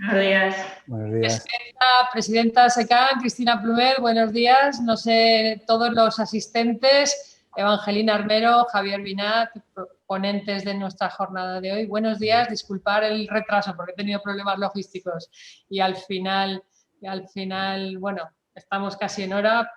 Buenos días. Buenos días. Presidenta SECAM, Cristina Plumet, buenos días. No sé, todos los asistentes, Evangelina Armero, Javier Binat, ponentes de nuestra jornada de hoy. Buenos días, disculpar el retraso porque he tenido problemas logísticos y al final, bueno, estamos casi en hora.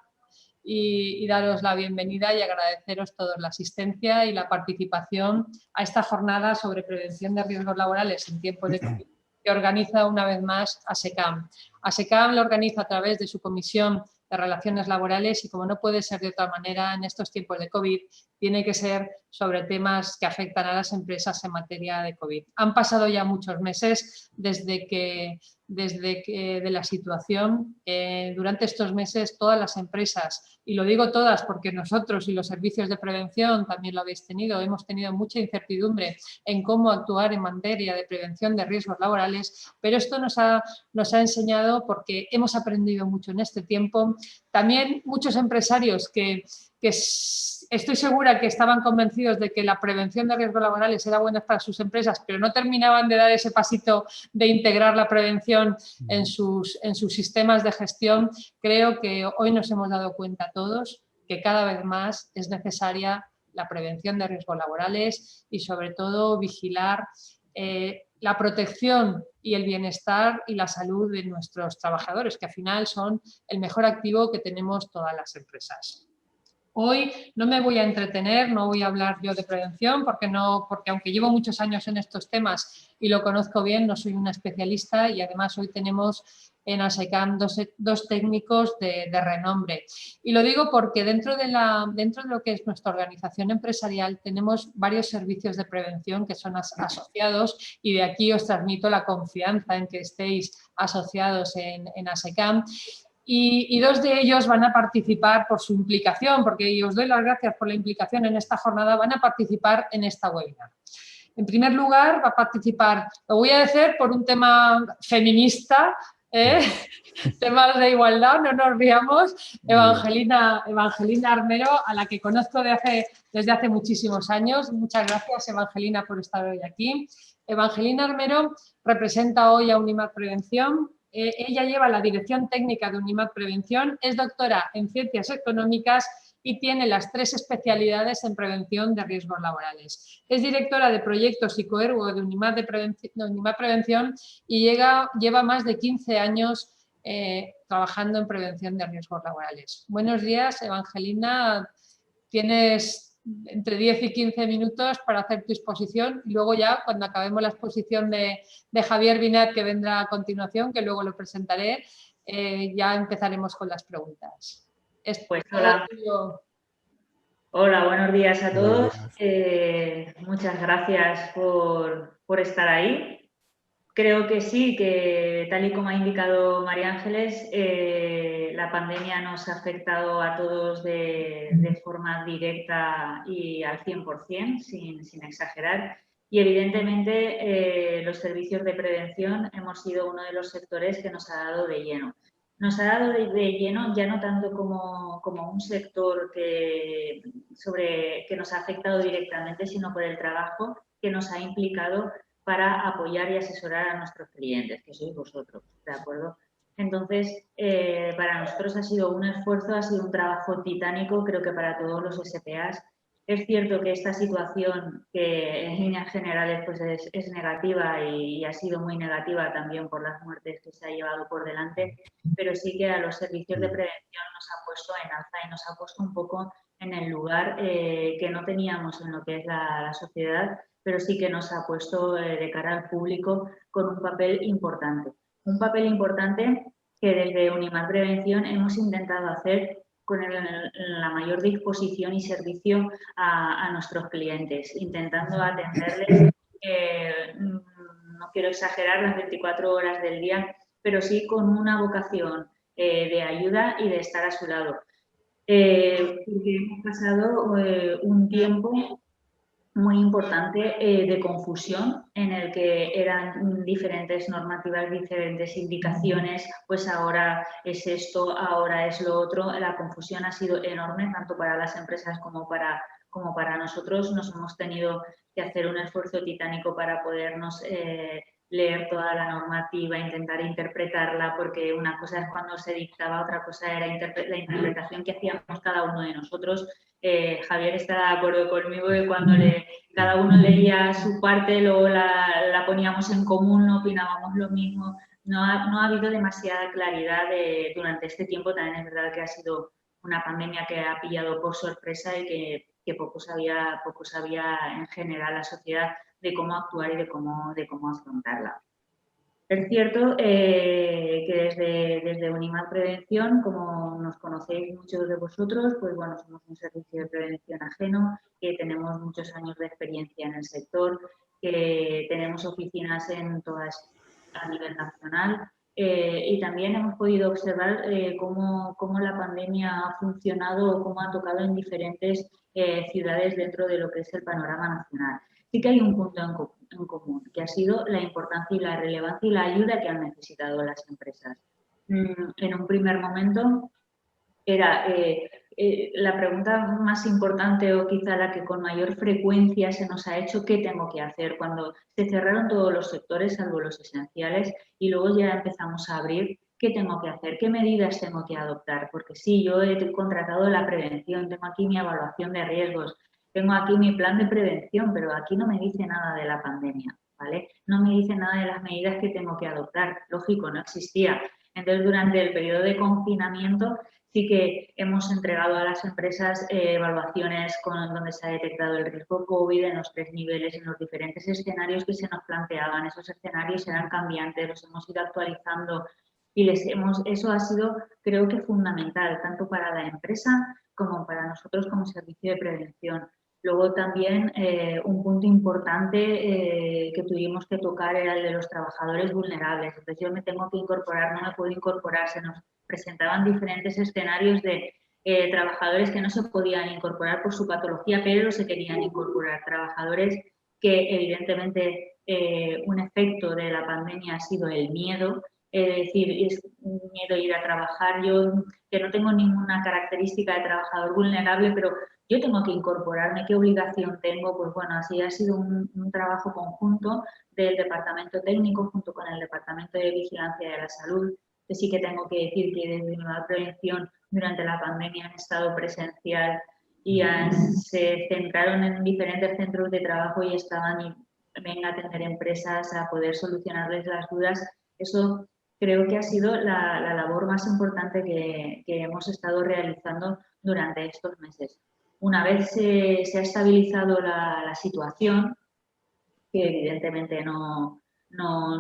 Y daros la bienvenida y agradeceros todos la asistencia y la participación a esta jornada sobre prevención de riesgos laborales en tiempos de COVID que organiza una vez más ASECAM. ASECAM lo organiza a través de su Comisión de Relaciones Laborales y, como no puede ser de otra manera en estos tiempos de COVID, tiene que ser sobre temas que afectan a las empresas en materia de COVID. Han pasado ya muchos meses desde que de la situación. Durante estos meses todas las empresas, y lo digo todas porque nosotros y los servicios de prevención también lo habéis tenido, hemos tenido mucha incertidumbre en cómo actuar en materia de prevención de riesgos laborales, pero esto nos ha enseñado, porque hemos aprendido mucho en este tiempo. También muchos empresarios que estoy segura que estaban convencidos de que la prevención de riesgos laborales era buena para sus empresas, pero no terminaban de dar ese pasito de integrar la prevención en sus sistemas de gestión. Creo que hoy nos hemos dado cuenta todos que cada vez más es necesaria la prevención de riesgos laborales y, sobre todo, vigilar la protección y el bienestar y la salud de nuestros trabajadores, que al final son el mejor activo que tenemos todas las empresas. Hoy no me voy a entretener, no voy a hablar yo de prevención porque aunque llevo muchos años en estos temas y lo conozco bien, no soy una especialista, y además hoy tenemos en ASECAM dos técnicos de renombre. Y lo digo porque dentro de lo que es nuestra organización empresarial tenemos varios servicios de prevención que son asociados, y de aquí os transmito la confianza en que estéis asociados en ASECAM. Y dos de ellos van a participar por su implicación, porque os doy las gracias por la implicación en esta jornada, van a participar en esta webinar. En primer lugar, va a participar, lo voy a decir por un tema feminista, temas de igualdad, no nos riamos, Evangelina Armero, a la que conozco desde hace muchísimos años. Muchas gracias, Evangelina, por estar hoy aquí. Evangelina Armero representa hoy a Unimat Prevención. Ella lleva la dirección técnica de Unimat Prevención, es doctora en Ciencias Económicas y tiene las 3 especialidades en prevención de riesgos laborales. Es directora de proyectos y coergo de Unimat Prevención y lleva más de 15 años trabajando en prevención de riesgos laborales. Buenos días, Evangelina. Tienes entre 10 y 15 minutos para hacer tu exposición, y luego ya, cuando acabemos la exposición de Javier Binat, que vendrá a continuación, que luego lo presentaré, ya empezaremos con las preguntas. Pues hola. Hola, buenos días a todos. Muchas gracias por estar ahí. Creo que sí, que tal y como ha indicado María Ángeles, la pandemia nos ha afectado a todos de forma directa y al 100%, sin exagerar. Y evidentemente los servicios de prevención hemos sido uno de los sectores que nos ha dado de lleno. Nos ha dado de lleno ya no tanto como un sector que nos ha afectado directamente, sino por el trabajo que nos ha implicado para apoyar y asesorar a nuestros clientes, que sois vosotros, ¿de acuerdo? Entonces, para nosotros ha sido un esfuerzo, ha sido un trabajo titánico, creo que para todos los SPAs. Es cierto que esta situación, que en líneas generales pues es negativa y ha sido muy negativa también por las muertes que se ha llevado por delante, pero sí que a los servicios de prevención nos ha puesto en alza y nos ha puesto un poco en el lugar que no teníamos en lo que es la sociedad, pero sí que nos ha puesto de cara al público con un papel importante. Un papel importante que desde Unimat Prevención hemos intentado hacer con la mayor disposición y servicio a nuestros clientes, intentando atenderles, no quiero exagerar, las 24 horas del día, pero sí con una vocación de ayuda y de estar a su lado. Porque hemos pasado un tiempo muy importante de confusión, en el que eran diferentes normativas, diferentes indicaciones, pues ahora es esto, ahora es lo otro. La confusión ha sido enorme, tanto para las empresas como para nosotros. Nos hemos tenido que hacer un esfuerzo titánico para podernos leer toda la normativa, intentar interpretarla, porque una cosa es cuando se dictaba, otra cosa era la interpretación que hacíamos cada uno de nosotros. Javier estará de acuerdo conmigo que cuando cada uno leía su parte, luego la poníamos en común, no opinábamos lo mismo. No ha habido demasiada claridad durante este tiempo. También es verdad que ha sido una pandemia que ha pillado por sorpresa y que poco sabía en general la sociedad de cómo actuar y de cómo afrontarla. Es cierto que desde Unimad Prevención, como nos conocéis muchos de vosotros, pues bueno, somos un servicio de prevención ajeno, que tenemos muchos años de experiencia en el sector, que tenemos oficinas a nivel nacional y también hemos podido observar cómo la pandemia ha funcionado o cómo ha tocado en diferentes ciudades dentro de lo que es el panorama nacional. Sí que hay un punto en común, que ha sido la importancia y la relevancia y la ayuda que han necesitado las empresas. En un primer momento era la pregunta más importante o quizá la que con mayor frecuencia se nos ha hecho: ¿qué tengo que hacer? Cuando se cerraron todos los sectores, salvo los esenciales, y luego ya empezamos a abrir, ¿qué tengo que hacer? ¿Qué medidas tengo que adoptar? Porque sí, yo he contratado la prevención, tengo aquí mi evaluación de riesgos, tengo aquí mi plan de prevención, pero aquí no me dice nada de la pandemia, ¿vale? No me dice nada de las medidas que tengo que adoptar. Lógico, no existía. Entonces, durante el periodo de confinamiento sí que hemos entregado a las empresas evaluaciones donde se ha detectado el riesgo COVID en los 3 niveles, en los diferentes escenarios que se nos planteaban. Esos escenarios eran cambiantes, los hemos ido actualizando y eso ha sido, creo que, fundamental, tanto para la empresa como para nosotros como servicio de prevención. Luego también un punto importante que tuvimos que tocar era el de los trabajadores vulnerables. Entonces yo me tengo que incorporar, no me puedo incorporar. Se nos presentaban diferentes escenarios de trabajadores que no se podían incorporar por su patología, pero se querían incorporar. Trabajadores que evidentemente un efecto de la pandemia ha sido el miedo. Es decir, es un miedo ir a trabajar. Yo, que no tengo ninguna característica de trabajador vulnerable, pero yo tengo que incorporarme, ¿qué obligación tengo? Pues bueno, así ha sido un trabajo conjunto del departamento técnico junto con el departamento de vigilancia de la salud, que sí que tengo que decir que desde Unimad Prevención durante la pandemia han estado presencial y se centraron en diferentes centros de trabajo y ven a atender empresas, a poder solucionarles las dudas. Eso creo que ha sido la labor más importante que hemos estado realizando durante estos meses. Una vez se ha estabilizado la situación, que evidentemente no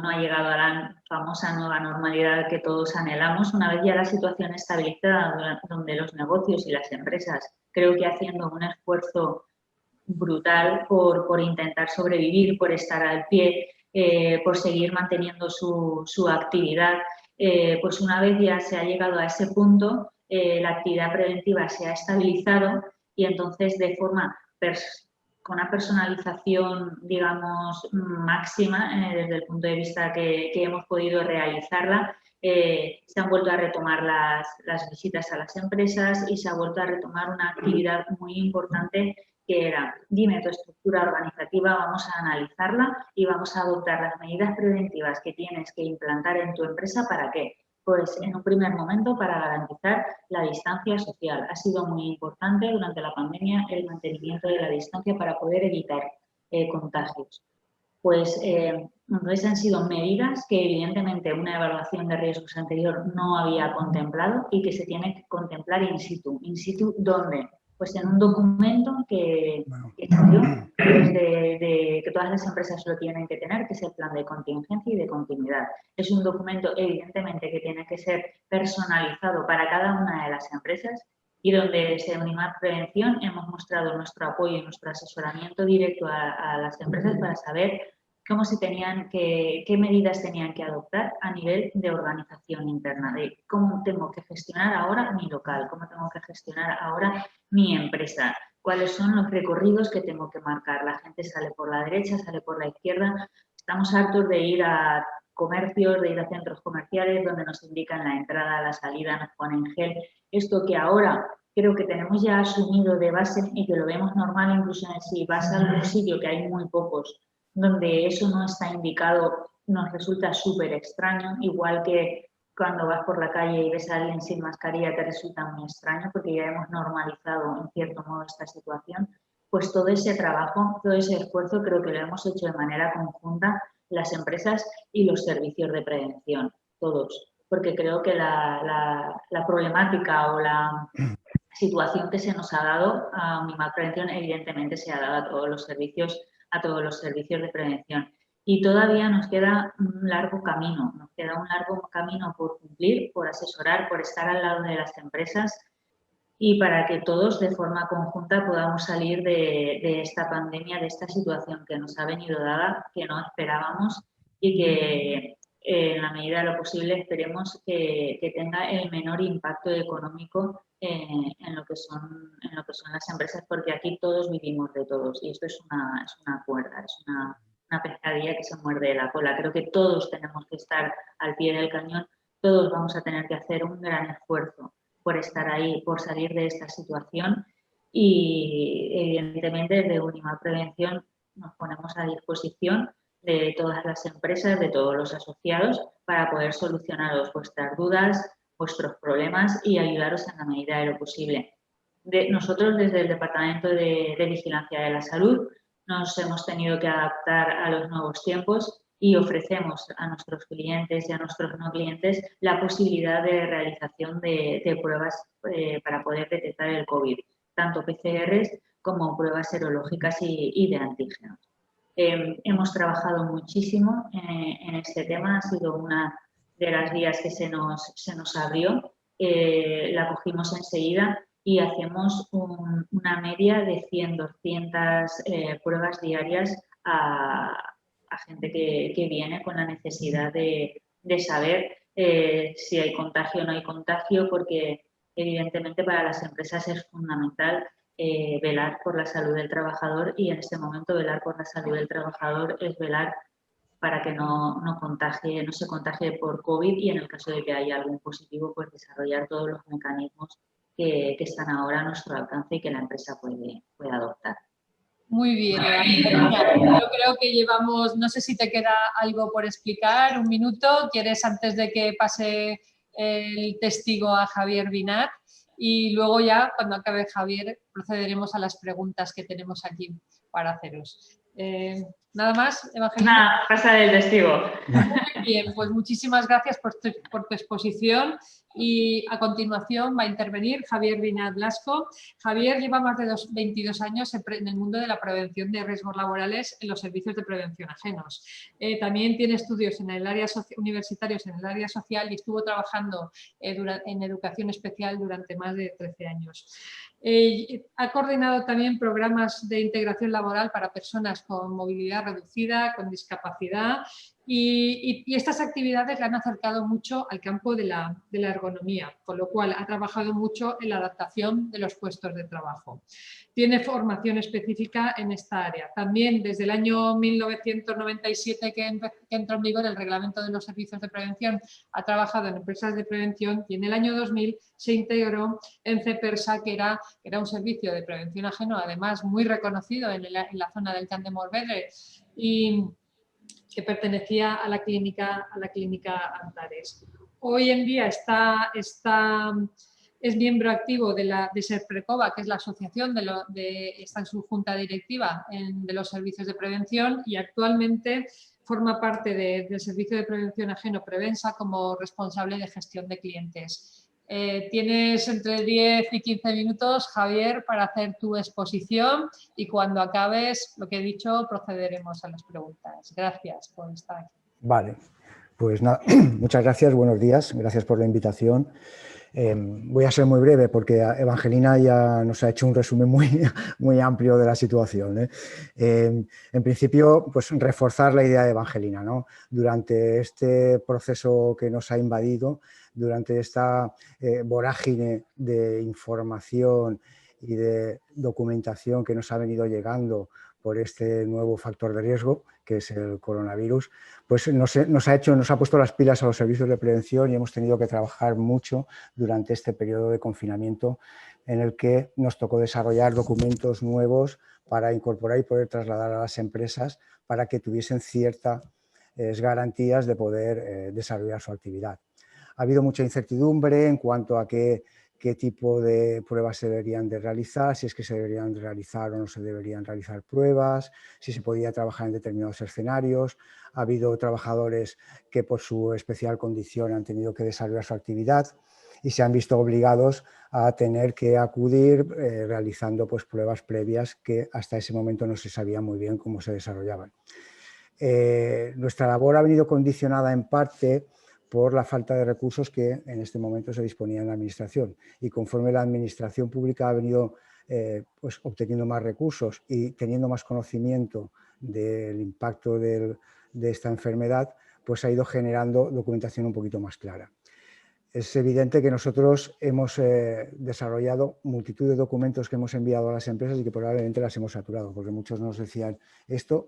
ha llegado a la famosa nueva normalidad que todos anhelamos, una vez ya la situación estabilizada, donde los negocios y las empresas, creo que haciendo un esfuerzo brutal por intentar sobrevivir, por estar al pie, por seguir manteniendo su actividad, pues una vez ya se ha llegado a ese punto, la actividad preventiva se ha estabilizado y entonces con una personalización, digamos, máxima desde el punto de vista que hemos podido realizarla, se han vuelto a retomar las visitas a las empresas y se ha vuelto a retomar una actividad muy importante que era: dime tu estructura organizativa, vamos a analizarla y vamos a adoptar las medidas preventivas que tienes que implantar en tu empresa. ¿Para qué? Pues en un primer momento para garantizar la distancia social. Ha sido muy importante durante la pandemia el mantenimiento de la distancia para poder evitar contagios. Pues entonces han sido medidas que evidentemente una evaluación de riesgos anterior no había contemplado y que se tiene que contemplar in situ. ¿In situ dónde? Pues en un documento que salió, que todas las empresas lo tienen que tener, que es el plan de contingencia y de continuidad. Es un documento evidentemente que tiene que ser personalizado para cada una de las empresas y donde desde Unimad Prevención hemos mostrado nuestro apoyo y nuestro asesoramiento directo a las empresas para saber qué medidas tenían que adoptar a nivel de organización interna, de cómo tengo que gestionar ahora mi local, cómo tengo que gestionar ahora mi empresa, cuáles son los recorridos que tengo que marcar. La gente sale por la derecha, sale por la izquierda. Estamos hartos de ir a comercios, de ir a centros comerciales donde nos indican la entrada, la salida, nos ponen gel. Esto que ahora creo que tenemos ya asumido de base y que lo vemos normal, incluso si vas a algún sitio, que hay muy pocos, donde eso no está indicado nos resulta súper extraño, igual que cuando vas por la calle y ves a alguien sin mascarilla te resulta muy extraño porque ya hemos normalizado en cierto modo esta situación. Pues todo ese trabajo, todo ese esfuerzo creo que lo hemos hecho de manera conjunta las empresas y los servicios de prevención, todos, porque creo que la problemática o la situación que se nos ha dado a Unimat Prevención evidentemente se ha dado a todos los servicios de prevención. Y todavía nos queda un largo camino, por cumplir, por asesorar, por estar al lado de las empresas y para que todos de forma conjunta podamos salir de esta pandemia, de esta situación que nos ha venido dada, que no esperábamos y que en la medida de lo posible esperemos que tenga el menor impacto económico en lo que son las empresas, porque aquí todos vivimos de todos y esto es una cuerda, es una pescadilla que se muerde la cola. Creo que todos tenemos que estar al pie del cañón, todos vamos a tener que hacer un gran esfuerzo por estar ahí, por salir de esta situación y evidentemente desde Unimat Prevención nos ponemos a disposición de todas las empresas, de todos los asociados para poder solucionaros vuestras dudas, vuestros problemas y ayudaros en la medida de lo posible. Nosotros desde el Departamento de Vigilancia de la Salud nos hemos tenido que adaptar a los nuevos tiempos y ofrecemos a nuestros clientes y a nuestros no clientes la posibilidad de realización de pruebas para poder detectar el COVID, tanto PCRs como pruebas serológicas y de antígenos. Hemos trabajado muchísimo en este tema, ha sido una de las vías que se nos abrió, la cogimos enseguida y hacemos una media de 100, 200 pruebas diarias a gente que viene con la necesidad de saber si hay contagio o no hay contagio, porque evidentemente para las empresas es fundamental velar por la salud del trabajador y en este momento velar por la salud del trabajador es velar para que no se contagie por COVID y en el caso de que haya algún positivo, pues desarrollar todos los mecanismos que están ahora a nuestro alcance y que la empresa puede adoptar. Muy bien, Evangelina. Yo creo que llevamos, no sé si te queda algo por explicar, un minuto. ¿Quieres antes de que pase el testigo a Javier Binat? Y luego ya, cuando acabe Javier, procederemos a las preguntas que tenemos aquí para haceros. ¿Nada más, Evangelina? Nada, pasa el testigo. Muy bien, pues muchísimas gracias por tu exposición y a continuación va a intervenir Javier Binat Blasco. Javier lleva más de 22 años en el mundo de la prevención de riesgos laborales en los servicios de prevención ajenos. También tiene estudios en el área universitarios en el área social y estuvo trabajando en educación especial durante más de 13 años. Ha coordinado también programas de integración laboral para personas con movilidad reducida, con discapacidad y estas actividades le han acercado mucho al campo de la ergonomía, con lo cual ha trabajado mucho en la adaptación de los puestos de trabajo. Tiene formación específica en esta área. También desde el año 1997 que entró en vigor el Reglamento de los Servicios de Prevención, ha trabajado en empresas de prevención y en el año 2000 se integró en CEPERSA, que era un servicio de prevención ajeno, además muy reconocido en la zona del Camp de Morvedre y que pertenecía a la clínica Antares. Hoy en día es miembro activo de SERPRECOVA, que es la asociación está en su junta directiva de los servicios de prevención y actualmente forma parte del servicio de prevención ajeno Prevensa como responsable de gestión de clientes. Tienes entre 10 y 15 minutos, Javier, para hacer tu exposición y cuando acabes, lo que he dicho, procederemos a las preguntas. Gracias por estar aquí. Vale, pues nada, muchas gracias, buenos días, gracias por la invitación. Voy a ser muy breve porque Evangelina ya nos ha hecho un resumen muy amplio de la situación. En principio, pues reforzar la idea de Evangelina, ¿no? Durante este proceso que nos ha invadido, durante esta vorágine de información y de documentación que nos ha venido llegando por este nuevo factor de riesgo, que es el coronavirus, pues nos ha puesto las pilas a los servicios de prevención y hemos tenido que trabajar mucho durante este periodo de confinamiento en el que nos tocó desarrollar documentos nuevos para incorporar y poder trasladar a las empresas para que tuviesen cierta garantías de poder desarrollar su actividad. Ha habido mucha incertidumbre en cuanto a qué tipo de pruebas se deberían de realizar, si es que se deberían realizar o no se deberían realizar pruebas, si se podía trabajar en determinados escenarios. Ha habido trabajadores que por su especial condición han tenido que desarrollar su actividad y se han visto obligados a tener que acudir realizando pues, pruebas previas que hasta ese momento no se sabía muy bien cómo se desarrollaban. Nuestra labor ha venido condicionada en parte por la falta de recursos que en este momento se disponía en la Administración. Y conforme la Administración pública ha venido pues, obteniendo más recursos y teniendo más conocimiento del impacto de esta enfermedad, pues ha ido generando documentación un poquito más clara. Es evidente que nosotros hemos desarrollado multitud de documentos que hemos enviado a las empresas y que probablemente las hemos saturado, porque muchos nos decían,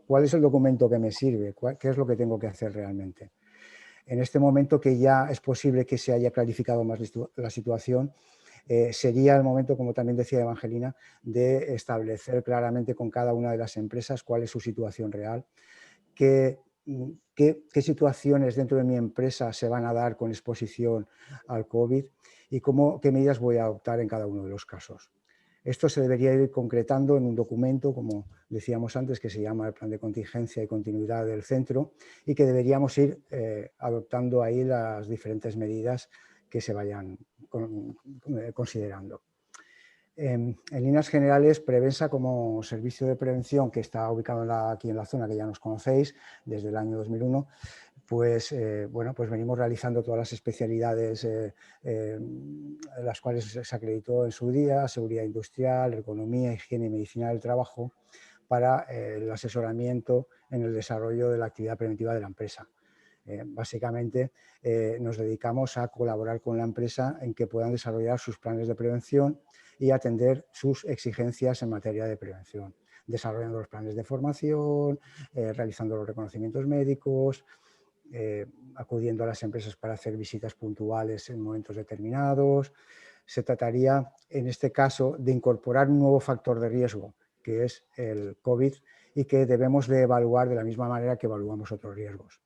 ¿cuál es el documento que me sirve? ¿Qué es lo que tengo que hacer realmente? En este momento que ya es posible que se haya clarificado más la situación, sería el momento, como también decía Evangelina, de establecer claramente con cada una de las empresas cuál es su situación real, qué situaciones dentro de mi empresa se van a dar con exposición al COVID y qué medidas voy a adoptar en cada uno de los casos. Esto se debería ir concretando en un documento, como decíamos antes, que se llama el Plan de Contingencia y Continuidad del Centro y que deberíamos ir adoptando ahí las diferentes medidas que se vayan considerando. En líneas generales, Prevensa como servicio de prevención que está ubicado aquí en la zona que ya nos conocéis desde el año 2001, pues, pues venimos realizando todas las especialidades las cuales se acreditó en su día, seguridad industrial, ergonomía, higiene y medicina del trabajo, para el asesoramiento en el desarrollo de la actividad preventiva de la empresa. Básicamente nos dedicamos a colaborar con la empresa en que puedan desarrollar sus planes de prevención y atender sus exigencias en materia de prevención, desarrollando los planes de formación, realizando los reconocimientos médicos, acudiendo a las empresas para hacer visitas puntuales en momentos determinados. Se trataría, en este caso, de incorporar un nuevo factor de riesgo, que es el COVID, y que debemos de evaluar de la misma manera que evaluamos otros riesgos.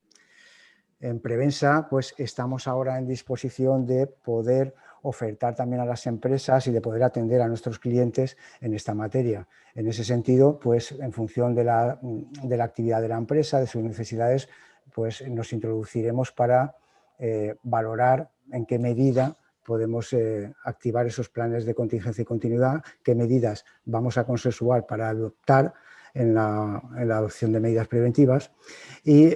En Prevensa, pues estamos ahora en disposición de poder ofertar también a las empresas y de poder atender a nuestros clientes en esta materia. En ese sentido, pues en función de la actividad de la empresa, de sus necesidades, pues nos introduciremos para valorar en qué medida podemos activar esos planes de contingencia y continuidad, qué medidas vamos a consensuar para adoptar en la adopción de medidas preventivas y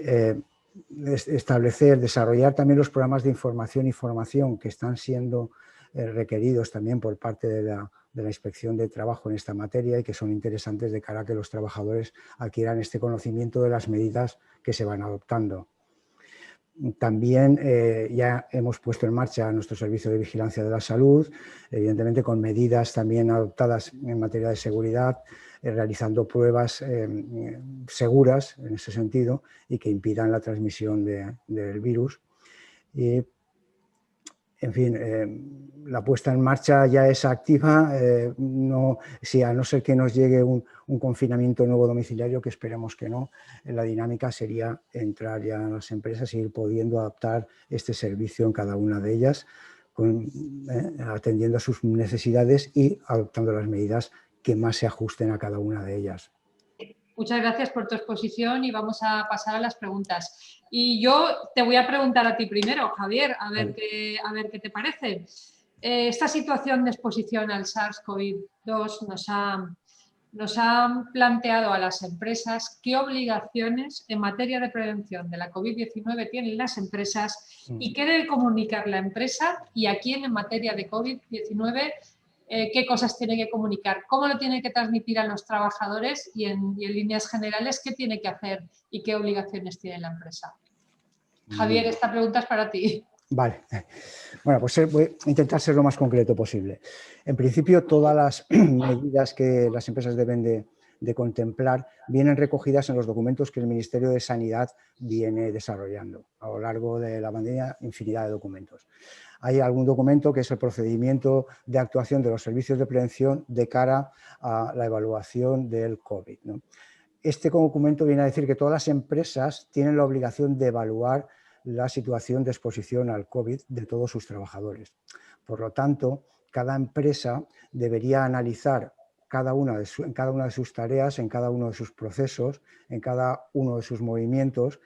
desarrollar también los programas de información y formación que están siendo requeridos también por parte de la Inspección de Trabajo en esta materia y que son interesantes de cara a que los trabajadores adquieran este conocimiento de las medidas que se van adoptando. También ya hemos puesto en marcha nuestro servicio de vigilancia de la salud, evidentemente con medidas también adoptadas en materia de seguridad, realizando pruebas seguras en ese sentido y que impidan la transmisión del virus. Y, en fin, la puesta en marcha ya es activa, a no ser que nos llegue un confinamiento nuevo domiciliario, que esperemos que no, la dinámica sería entrar ya a las empresas e ir pudiendo adaptar este servicio en cada una de ellas, atendiendo a sus necesidades y adoptando las medidas que más se ajusten a cada una de ellas. Muchas gracias por tu exposición y vamos a pasar a las preguntas. Y yo te voy a preguntar a ti primero, Javier, a ver qué te parece. Esta situación de exposición al SARS-CoV-2 nos ha planteado a las empresas qué obligaciones en materia de prevención de la COVID-19 tienen las empresas y qué debe comunicar la empresa y a quién en materia de COVID-19 qué cosas tiene que comunicar, cómo lo tiene que transmitir a los trabajadores y en líneas generales qué tiene que hacer y qué obligaciones tiene la empresa. Javier, esta pregunta es para ti. Vale. Bueno, pues voy a intentar ser lo más concreto posible. En principio, todas las medidas que las empresas deben de contemplar vienen recogidas en los documentos que el Ministerio de Sanidad viene desarrollando. A lo largo de la pandemia, infinidad de documentos. Hay algún documento que es el procedimiento de actuación de los servicios de prevención de cara a la evaluación del COVID, ¿no? Este documento viene a decir que todas las empresas tienen la obligación de evaluar la situación de exposición al COVID de todos sus trabajadores. Por lo tanto, cada empresa debería analizar en cada una de sus tareas, en cada uno de sus procesos, en cada uno de sus movimientos,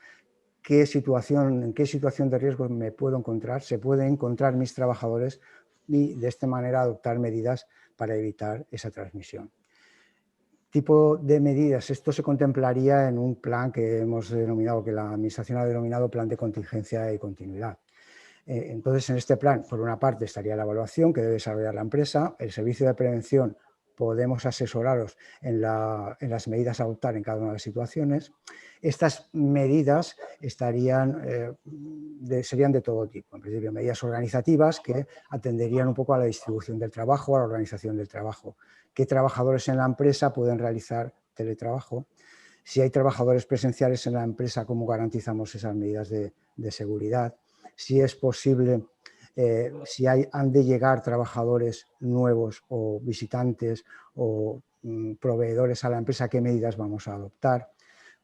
en qué situación de riesgo me puedo encontrar, se pueden encontrar mis trabajadores y de esta manera adoptar medidas para evitar esa transmisión. Tipo de medidas, esto se contemplaría en un plan que hemos denominado, que la Administración ha denominado Plan de Contingencia y Continuidad. Entonces, en este plan, por una parte, estaría la evaluación que debe desarrollar la empresa, el servicio de prevención, podemos asesoraros en las medidas a adoptar en cada una de las situaciones. Estas medidas serían de todo tipo. En principio, medidas organizativas que atenderían un poco a la distribución del trabajo, a la organización del trabajo. ¿Qué trabajadores en la empresa pueden realizar teletrabajo? Si hay trabajadores presenciales en la empresa, ¿cómo garantizamos esas medidas de seguridad? Si es posible, si han de llegar trabajadores nuevos o visitantes o proveedores a la empresa, ¿qué medidas vamos a adoptar?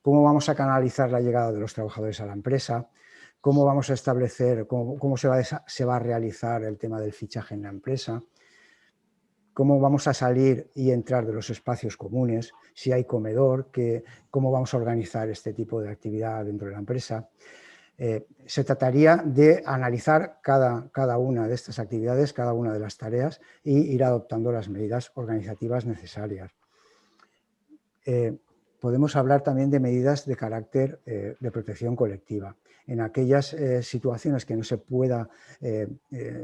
¿Cómo vamos a canalizar la llegada de los trabajadores a la empresa? ¿Cómo vamos a establecer, cómo se va a realizar el tema del fichaje en la empresa? ¿Cómo vamos a salir y entrar de los espacios comunes? Si hay comedor, ¿cómo vamos a organizar este tipo de actividad dentro de la empresa? Se trataría de analizar cada una de estas actividades, cada una de las tareas y ir adoptando las medidas organizativas necesarias. Podemos hablar también de medidas de carácter de protección colectiva. En aquellas situaciones que no se pueda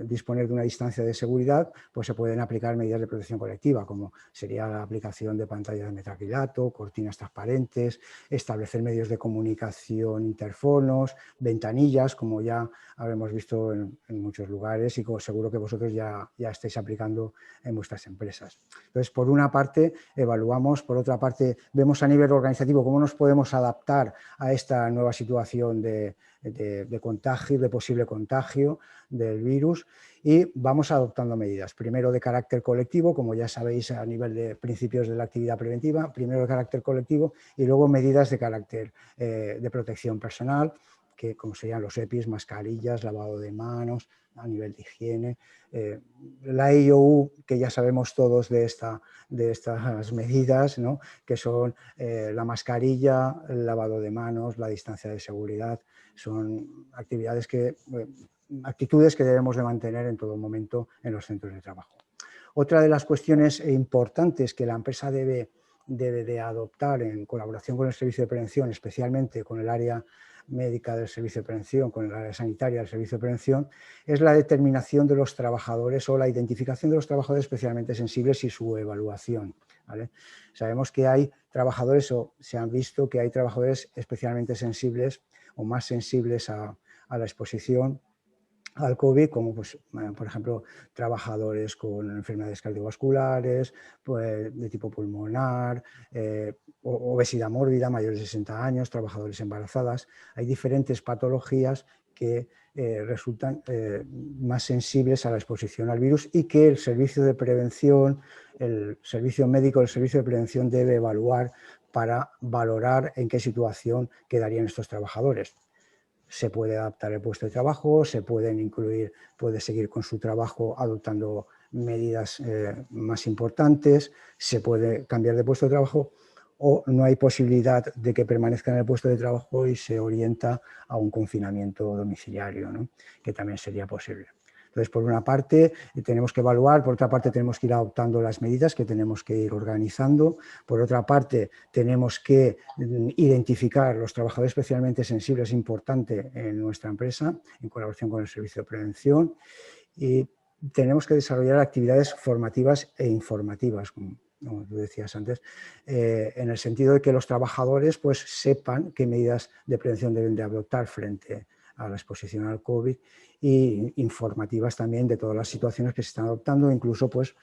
disponer de una distancia de seguridad, pues se pueden aplicar medidas de protección colectiva, como sería la aplicación de pantallas de metacrilato, cortinas transparentes, establecer medios de comunicación, interfonos, ventanillas, como ya habremos visto en muchos lugares y como seguro que vosotros ya estáis aplicando en vuestras empresas. Entonces, por una parte, evaluamos, por otra parte, vemos a nivel organizativo cómo nos podemos adaptar a esta nueva situación de contagio, de posible contagio del virus, y vamos adoptando medidas, primero de carácter colectivo, como ya sabéis a nivel de principios de la actividad preventiva, primero de carácter colectivo y luego medidas de carácter de protección personal, que como serían los EPIs, mascarillas, lavado de manos, a nivel de higiene. La IOU, que ya sabemos todos de estas medidas, ¿no? Que son la mascarilla, el lavado de manos, la distancia de seguridad, son actitudes que debemos de mantener en todo momento en los centros de trabajo. Otra de las cuestiones importantes que la empresa debe de adoptar en colaboración con el servicio de prevención, especialmente con el área médica del servicio de prevención, con el área sanitaria del servicio de prevención, es la determinación de los trabajadores o la identificación de los trabajadores especialmente sensibles y su evaluación, ¿vale? Sabemos que hay trabajadores, o se han visto que hay trabajadores especialmente sensibles o más sensibles a la exposición al COVID, como pues, por ejemplo trabajadores con enfermedades cardiovasculares, pues, de tipo pulmonar, obesidad mórbida, mayores de 60 años, trabajadores embarazadas. Hay diferentes patologías que resultan más sensibles a la exposición al virus y que el servicio de prevención, el servicio médico, el servicio de prevención debe evaluar para valorar en qué situación quedarían estos trabajadores. Se puede adaptar el puesto de trabajo, se pueden incluir, puede seguir con su trabajo adoptando medidas más importantes, se puede cambiar de puesto de trabajo o no hay posibilidad de que permanezca en el puesto de trabajo y se orienta a un confinamiento domiciliario, ¿no? Que también sería posible. Entonces, por una parte, tenemos que evaluar, por otra parte, tenemos que ir adoptando las medidas que tenemos que ir organizando, por otra parte, tenemos que identificar los trabajadores especialmente sensibles, importante en nuestra empresa, en colaboración con el servicio de prevención, y tenemos que desarrollar actividades formativas e informativas, como tú decías antes, en el sentido de que los trabajadores pues, sepan qué medidas de prevención deben de adoptar frente a la exposición al COVID y informativas también de todas las situaciones que se están adoptando, incluso pues,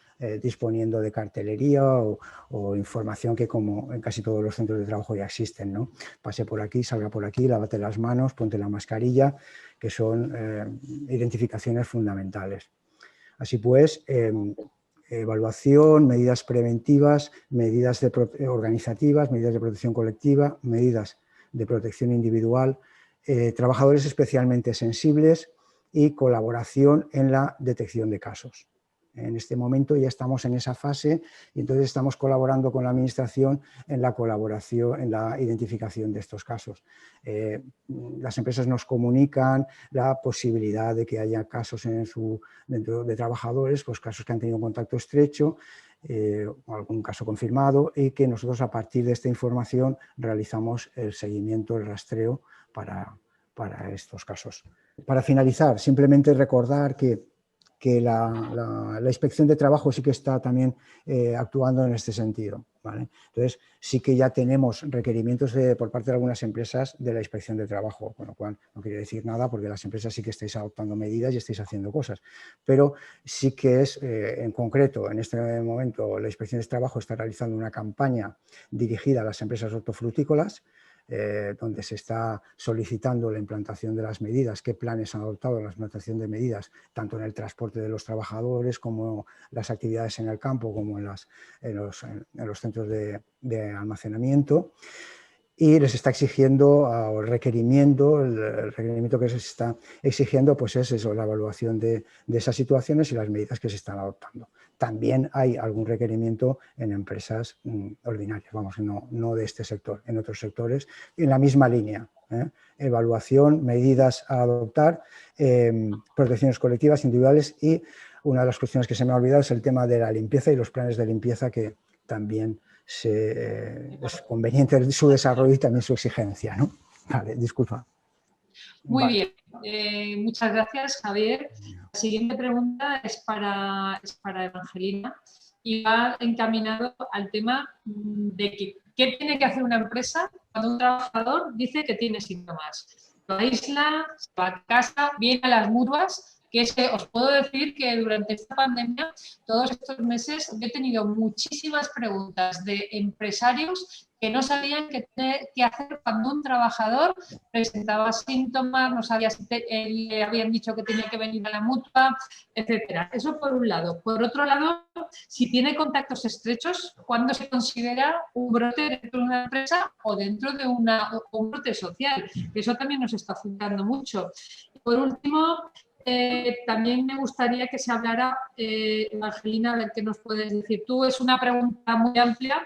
disponiendo de cartelería o información que como en casi todos los centros de trabajo ya existen, ¿no? Pase por aquí, salga por aquí, lávate las manos, ponte la mascarilla, que son identificaciones fundamentales. Así pues, evaluación, medidas preventivas, medidas organizativas, medidas de protección colectiva, medidas de protección individual, trabajadores especialmente sensibles y colaboración en la detección de casos. En este momento ya estamos en esa fase y entonces estamos colaborando con la Administración en la colaboración, en la identificación de estos casos. Las empresas nos comunican la posibilidad de que haya casos dentro de trabajadores, pues casos que han tenido un contacto estrecho, o algún caso confirmado, y que nosotros a partir de esta información realizamos el seguimiento, el rastreo para estos casos. Para finalizar, simplemente recordar que la Inspección de Trabajo sí que está también actuando en este sentido, ¿vale? Entonces, sí que ya tenemos requerimientos por parte de algunas empresas de la Inspección de Trabajo, con lo cual no quiere decir nada porque las empresas sí que estáis adoptando medidas y estáis haciendo cosas, pero sí que es, en concreto, en este momento la Inspección de Trabajo está realizando una campaña dirigida a las empresas hortofrutícolas, donde se está solicitando la implantación de las medidas, qué planes han adoptado la implantación de medidas, tanto en el transporte de los trabajadores como las actividades en el campo, como en los centros de almacenamiento. Y les está exigiendo, el requerimiento que se está exigiendo, pues es eso, la evaluación de esas situaciones y las medidas que se están adoptando. También hay algún requerimiento en empresas ordinarias, vamos, no de este sector, en otros sectores, en la misma línea. Evaluación, medidas a adoptar, protecciones colectivas, individuales, y una de las cuestiones que se me ha olvidado es el tema de la limpieza y los planes de limpieza, que también es conveniente su desarrollo y también su exigencia, ¿no? Vale, disculpa. Muy bien, muchas gracias, Javier. La siguiente pregunta es para Evangelina y va encaminado al tema de qué tiene que hacer una empresa cuando un trabajador dice que tiene síntomas. Lo aísla, se va a casa, viene a las mutuas. Que os puedo decir que durante esta pandemia, todos estos meses, he tenido muchísimas preguntas de empresarios que no sabían qué hacer cuando un trabajador presentaba síntomas, no sabía si le habían dicho que tenía que venir a la mutua, etcétera. Eso por un lado. Por otro lado, si tiene contactos estrechos, ¿cuándo se considera un brote dentro de una empresa o dentro de un brote social? Eso también nos está afectando mucho. Y por último, también me gustaría que se hablara, Evangelina, a ver qué nos puedes decir tú. Es una pregunta muy amplia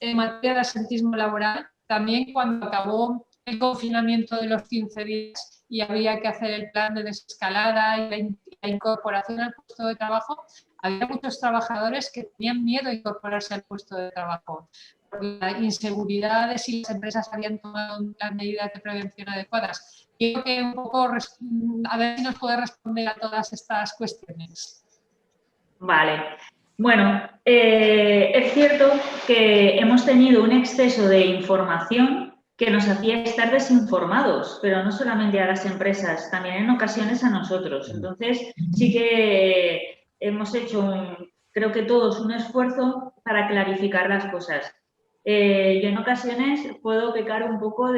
en materia de absentismo laboral. También cuando acabó el confinamiento de los 15 días y había que hacer el plan de desescalada y la incorporación al puesto de trabajo, había muchos trabajadores que tenían miedo a incorporarse al puesto de trabajo por la inseguridad de si las empresas habían tomado las medidas de prevención adecuadas. Quiero que un poco, a ver si nos puede responder a todas estas cuestiones. Vale. Bueno, es cierto que hemos tenido un exceso de información que nos hacía estar desinformados, pero no solamente a las empresas, también en ocasiones a nosotros. Entonces, sí que hemos hecho, creo que todos, un esfuerzo para clarificar las cosas. Yo en ocasiones puedo pecar un poco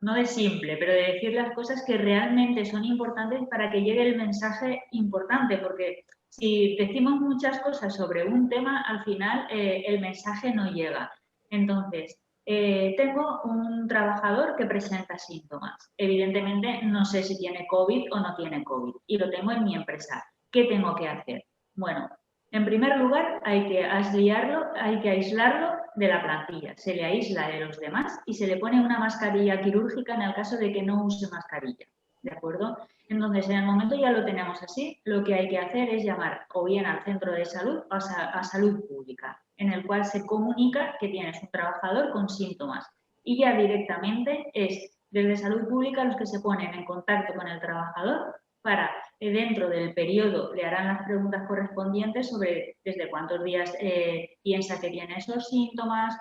no de simple, pero de decir las cosas que realmente son importantes para que llegue el mensaje importante, porque si decimos muchas cosas sobre un tema, al final el mensaje no llega. Entonces, tengo un trabajador que presenta síntomas. Evidentemente, no sé si tiene COVID o no tiene COVID y lo tengo en mi empresa. ¿Qué tengo que hacer? Bueno, en primer lugar, hay que aislarlo de la plantilla. Se le aísla de los demás y se le pone una mascarilla quirúrgica en el caso de que no use mascarilla. ¿De acuerdo? Entonces, en el momento ya lo tenemos así, lo que hay que hacer es llamar o bien al centro de salud o a salud pública, en el cual se comunica que tienes un trabajador con síntomas. Y ya directamente es desde salud pública los que se ponen en contacto con el trabajador para, dentro del periodo, le harán las preguntas correspondientes sobre desde cuántos días piensa que tiene esos síntomas,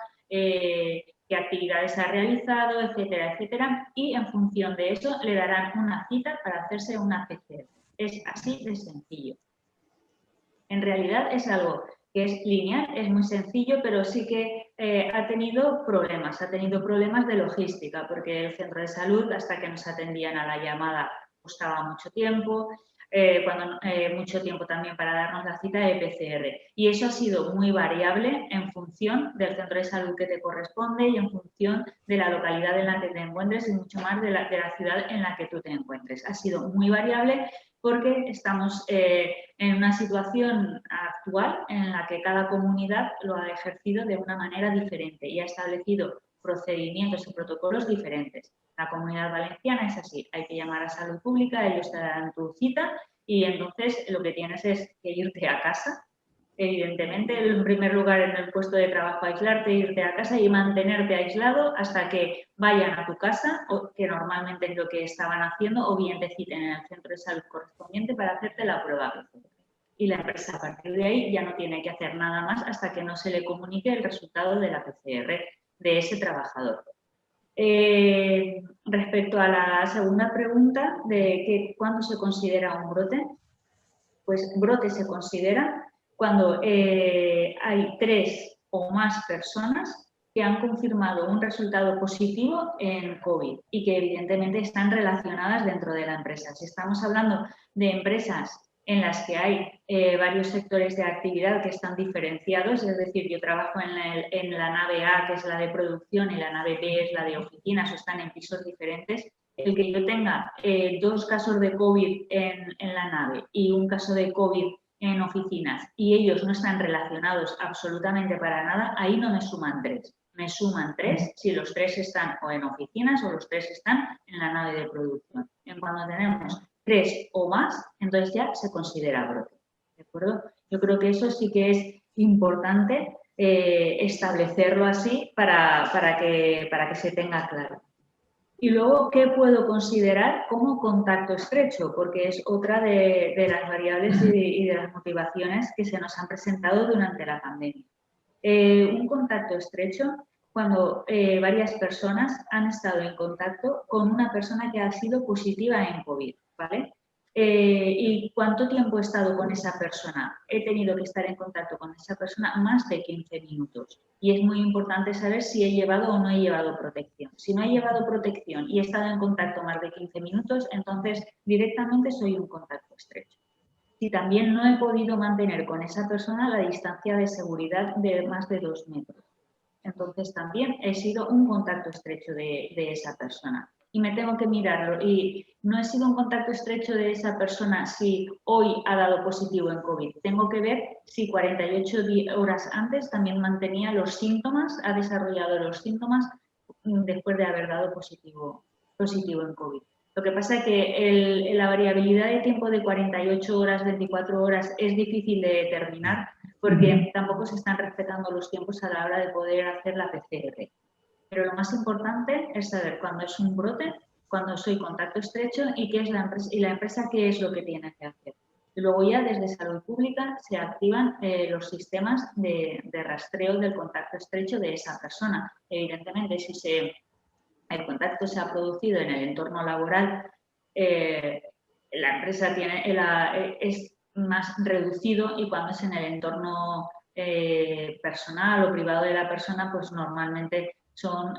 qué actividades ha realizado, etcétera, etcétera, y en función de eso le darán una cita para hacerse una PCR. Es así de sencillo. En realidad es algo que es lineal, es muy sencillo, pero sí que ha tenido problemas de logística, porque el centro de salud, hasta que nos atendían a la llamada, costaba mucho tiempo, mucho tiempo también para darnos la cita de PCR. Y eso ha sido muy variable en función del centro de salud que te corresponde y en función de la localidad en la que te encuentres y mucho más de la ciudad en la que tú te encuentres. Ha sido muy variable porque estamos en una situación actual en la que cada comunidad lo ha ejercido de una manera diferente y ha establecido procedimientos y protocolos diferentes. La Comunidad Valenciana es así, hay que llamar a Salud Pública, ellos te dan tu cita y entonces lo que tienes es que irte a casa. Evidentemente, en primer lugar en el puesto de trabajo aislarte, irte a casa y mantenerte aislado hasta que vayan a tu casa, o que normalmente es lo que estaban haciendo, o bien te citen en el centro de salud correspondiente para hacerte la prueba PCR. Y la empresa a partir de ahí ya no tiene que hacer nada más hasta que no se le comunique el resultado de la PCR de ese trabajador. Respecto a la segunda pregunta de cuándo se considera un brote, pues brote se considera cuando hay 3 o más personas que han confirmado un resultado positivo en COVID y que evidentemente están relacionadas dentro de la empresa. Si estamos hablando de empresas en las que hay varios sectores de actividad que están diferenciados, es decir, yo trabajo en la nave A, que es la de producción, y la nave B es la de oficinas, o están en pisos diferentes, el que yo tenga 2 casos de COVID en la nave y un caso de COVID en oficinas y ellos no están relacionados absolutamente para nada, ahí no me suman 3. Me suman 3 si los 3 están o en oficinas o los 3 están en la nave de producción. En cuando tenemos 3 o más, entonces ya se considera brote. ¿De acuerdo? Yo creo que eso sí que es importante establecerlo así para que se tenga claro. Y luego, ¿qué puedo considerar como contacto estrecho? Porque es otra de las variables y de las motivaciones que se nos han presentado durante la pandemia. Un contacto estrecho cuando varias personas han estado en contacto con una persona que ha sido positiva en COVID, ¿vale? ¿Y cuánto tiempo he estado con esa persona? He tenido que estar en contacto con esa persona más de 15 minutos. Y es muy importante saber si he llevado o no he llevado protección. Si no he llevado protección y he estado en contacto más de 15 minutos, entonces directamente soy un contacto estrecho. Si también no he podido mantener con esa persona la distancia de seguridad de más de 2 metros, entonces también he sido un contacto estrecho de esa persona. Y me tengo que mirarlo. Y no he sido un contacto estrecho de esa persona si hoy ha dado positivo en COVID. Tengo que ver si 48 horas antes también mantenía los síntomas, ha desarrollado los síntomas después de haber dado positivo en COVID. Lo que pasa es que la variabilidad de tiempo de 48 horas, 24 horas es difícil de determinar porque tampoco se están respetando los tiempos a la hora de poder hacer la PCR. Pero lo más importante es saber cuándo es un brote, cuándo soy contacto estrecho y qué es la empresa qué es lo que tiene que hacer. Y luego ya desde Salud Pública se activan los sistemas de rastreo del contacto estrecho de esa persona. Evidentemente, si el contacto se ha producido en el entorno laboral, la empresa es más reducido y cuando es en el entorno personal o privado de la persona, pues normalmente son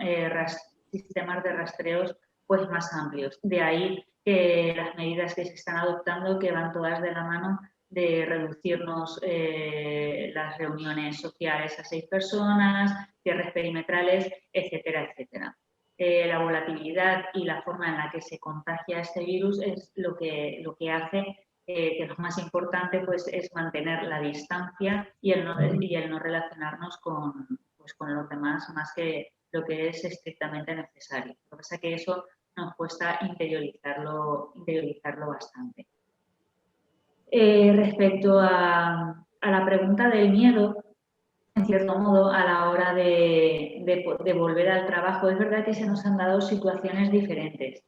sistemas de rastreos pues más amplios. De ahí que las medidas que se están adoptando que van todas de la mano de reducirnos las reuniones sociales a 6 personas, cierres perimetrales, etcétera, etcétera. La volatilidad y la forma en la que se contagia este virus es lo que hace que lo más importante pues, es mantener la distancia y el no relacionarnos con los demás más que lo que es estrictamente necesario. Lo que pasa es que eso nos cuesta interiorizarlo bastante. Respecto a la pregunta del miedo, en cierto modo, a la hora de volver al trabajo, es verdad que se nos han dado situaciones diferentes.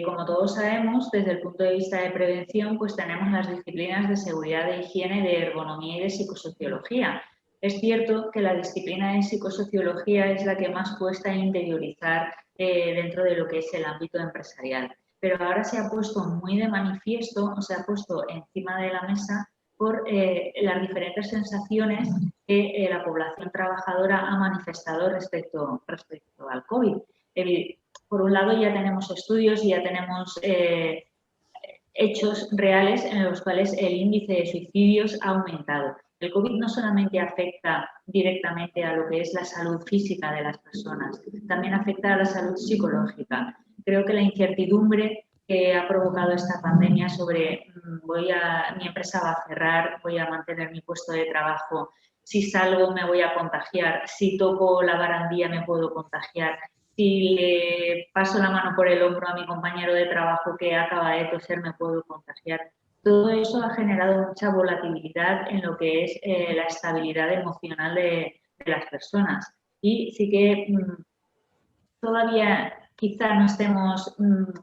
Como todos sabemos, desde el punto de vista de prevención, pues tenemos las disciplinas de seguridad, de higiene, de ergonomía y de psicosociología. Es cierto que la disciplina de psicosociología es la que más cuesta interiorizar dentro de lo que es el ámbito empresarial. Pero ahora se ha puesto muy de manifiesto, o se ha puesto encima de la mesa por las diferentes sensaciones que la población trabajadora ha manifestado respecto al COVID. Por un lado ya tenemos estudios y ya tenemos hechos reales en los cuales el índice de suicidios ha aumentado. El COVID no solamente afecta directamente a lo que es la salud física de las personas, también afecta a la salud psicológica. Creo que la incertidumbre que ha provocado esta pandemia sobre mi empresa va a cerrar, voy a mantener mi puesto de trabajo, si salgo me voy a contagiar, si toco la barandilla me puedo contagiar, si le paso la mano por el hombro a mi compañero de trabajo que acaba de toser me puedo contagiar. Todo eso ha generado mucha volatilidad en lo que es la estabilidad emocional de las personas. Y sí que todavía quizá no estemos,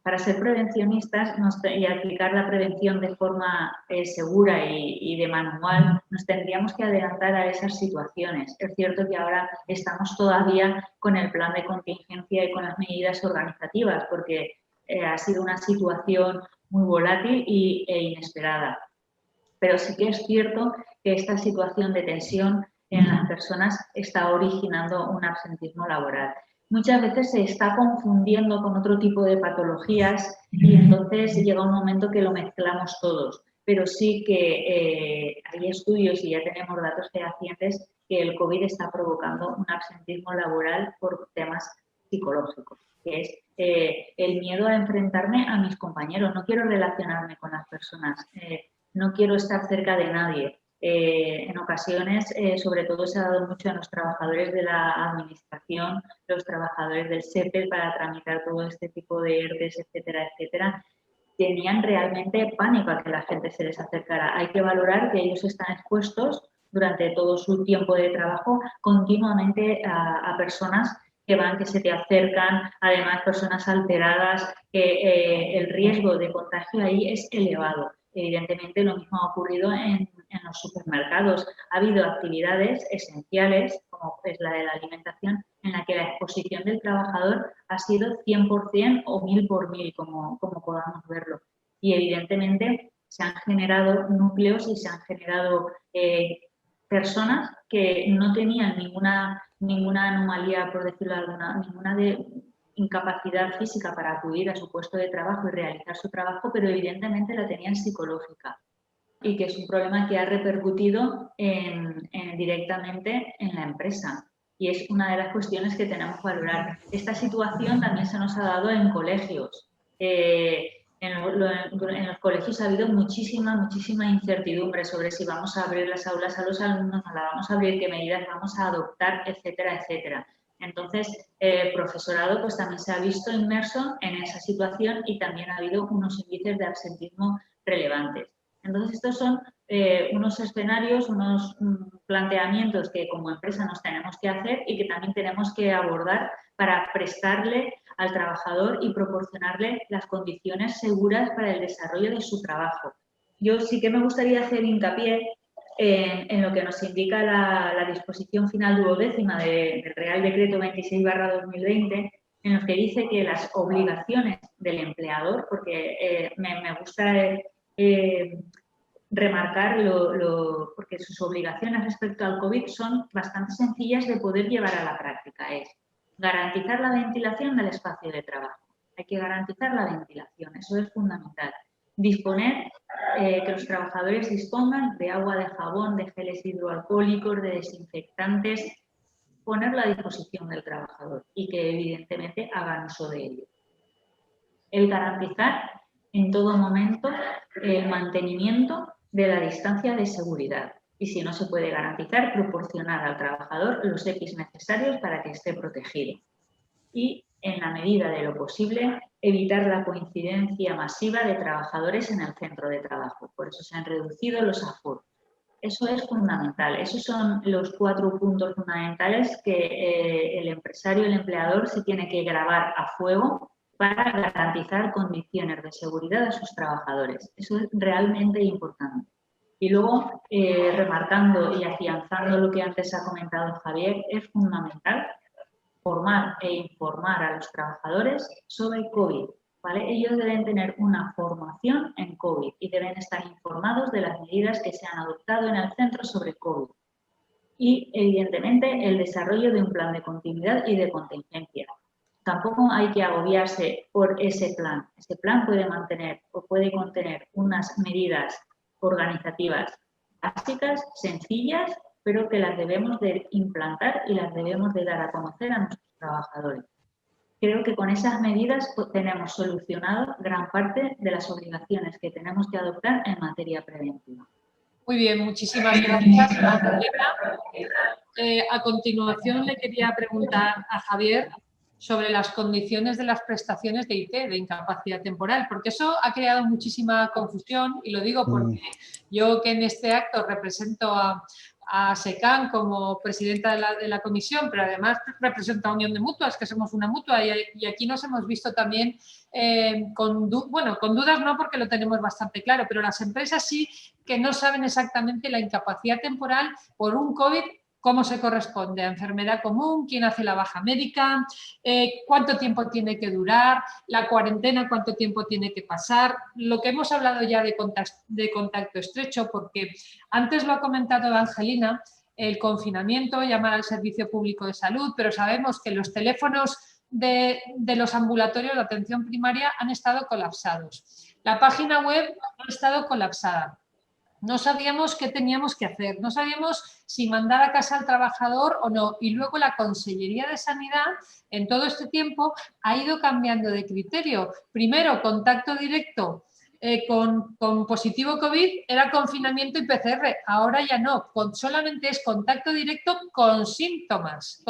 para ser prevencionistas y aplicar la prevención de forma segura y de manual, nos tendríamos que adelantar a esas situaciones. Es cierto que ahora estamos todavía con el plan de contingencia y con las medidas organizativas, porque ha sido una situación muy volátil e inesperada. Pero sí que es cierto que esta situación de tensión en las personas está originando un absentismo laboral. Muchas veces se está confundiendo con otro tipo de patologías y entonces llega un momento que lo mezclamos todos. Pero sí que hay estudios y ya tenemos datos fehacientes que el COVID está provocando un absentismo laboral por temas psicológicos, que es el miedo a enfrentarme a mis compañeros. No quiero relacionarme con las personas, no quiero estar cerca de nadie. En ocasiones, sobre todo se ha dado mucho a los trabajadores de la administración, los trabajadores del SEPE para tramitar todo este tipo de ERTES, etcétera, etcétera. Tenían realmente pánico a que la gente se les acercara. Hay que valorar que ellos están expuestos durante todo su tiempo de trabajo continuamente a personas que se te acercan, además personas alteradas, que el riesgo de contagio ahí es elevado. Evidentemente, lo mismo ha ocurrido en los supermercados. Ha habido actividades esenciales, como es la de la alimentación, en la que la exposición del trabajador ha sido 100% o 1000 por 1000, como podamos verlo. Y evidentemente se han generado núcleos y se han generado personas que no tenían ninguna anomalía, por decirlo de ninguna incapacidad física para acudir a su puesto de trabajo y realizar su trabajo, pero evidentemente la tenían psicológica y que es un problema que ha repercutido directamente en la empresa. Y es una de las cuestiones que tenemos que valorar. Esta situación también se nos ha dado en colegios. En los colegios ha habido muchísima incertidumbre sobre si vamos a abrir las aulas a los alumnos, no la vamos a abrir, qué medidas vamos a adoptar, etcétera, etcétera. Entonces, el profesorado pues también se ha visto inmerso en esa situación y también ha habido unos índices de absentismo relevantes. Entonces, estos son unos escenarios, unos planteamientos que como empresa nos tenemos que hacer y que también tenemos que abordar para prestarle al trabajador y proporcionarle las condiciones seguras para el desarrollo de su trabajo. Yo sí que me gustaría hacer hincapié en lo que nos indica la disposición final duodécima del Real Decreto 26/2020, en lo que dice que las obligaciones del empleador, porque me gusta remarcar porque sus obligaciones respecto al COVID son bastante sencillas de poder llevar a la práctica. Es garantizar la ventilación del espacio de trabajo. Hay que garantizar la ventilación, eso es fundamental. Disponer que los trabajadores dispongan de agua, de jabón, de geles hidroalcohólicos, de desinfectantes, ponerlo a disposición del trabajador y que evidentemente hagan uso de ello. El garantizar en todo momento el mantenimiento de la distancia de seguridad y si no se puede garantizar, proporcionar al trabajador los EPIs necesarios para que esté protegido. Y, en la medida de lo posible, evitar la coincidencia masiva de trabajadores en el centro de trabajo. Por eso se han reducido los aforos. Eso es fundamental. Esos son los 4 puntos fundamentales que el empresario, el empleador, se tiene que grabar a fuego para garantizar condiciones de seguridad a sus trabajadores. Eso es realmente importante. Y luego, remarcando y afianzando lo que antes ha comentado Javier, es fundamental formar e informar a los trabajadores sobre COVID. ¿Vale? Ellos deben tener una formación en COVID y deben estar informados de las medidas que se han adoptado en el centro sobre COVID. Y, evidentemente, el desarrollo de un plan de continuidad y de contingencia. tampoco hay que agobiarse por ese plan. Ese plan puede mantener o puede contener unas medidas organizativas básicas, sencillas, pero que las debemos de implantar y las debemos de dar a conocer a nuestros trabajadores. Creo que con esas medidas tenemos solucionado gran parte de las obligaciones que tenemos que adoptar en materia preventiva. Muy bien, muchísimas gracias, Magdalena. A continuación le quería preguntar a Javier sobre las condiciones de las prestaciones de IT, de incapacidad temporal, porque eso ha creado muchísima confusión y lo digo porque yo, que en este acto represento a SECAN como presidenta de la comisión, pero además represento a Unión de Mutuas, que somos una mutua, y aquí nos hemos visto también con dudas, no, porque lo tenemos bastante claro, pero las empresas sí que no saben exactamente la incapacidad temporal por un COVID, cómo se corresponde a enfermedad común, quién hace la baja médica, cuánto tiempo tiene que durar, la cuarentena, cuánto tiempo tiene que pasar, lo que hemos hablado ya de contacto estrecho, porque antes lo ha comentado Evangelina, el confinamiento, llamar al Servicio Público de Salud, pero sabemos que los teléfonos de los ambulatorios de atención primaria han estado colapsados. La página web ha estado colapsada. No sabíamos qué teníamos que hacer, no sabíamos si mandar a casa al trabajador o no. Y luego la Consellería de Sanidad, en todo este tiempo, ha ido cambiando de criterio. Primero, contacto directo con positivo COVID era confinamiento y PCR. Ahora ya no, solamente es contacto directo con síntomas.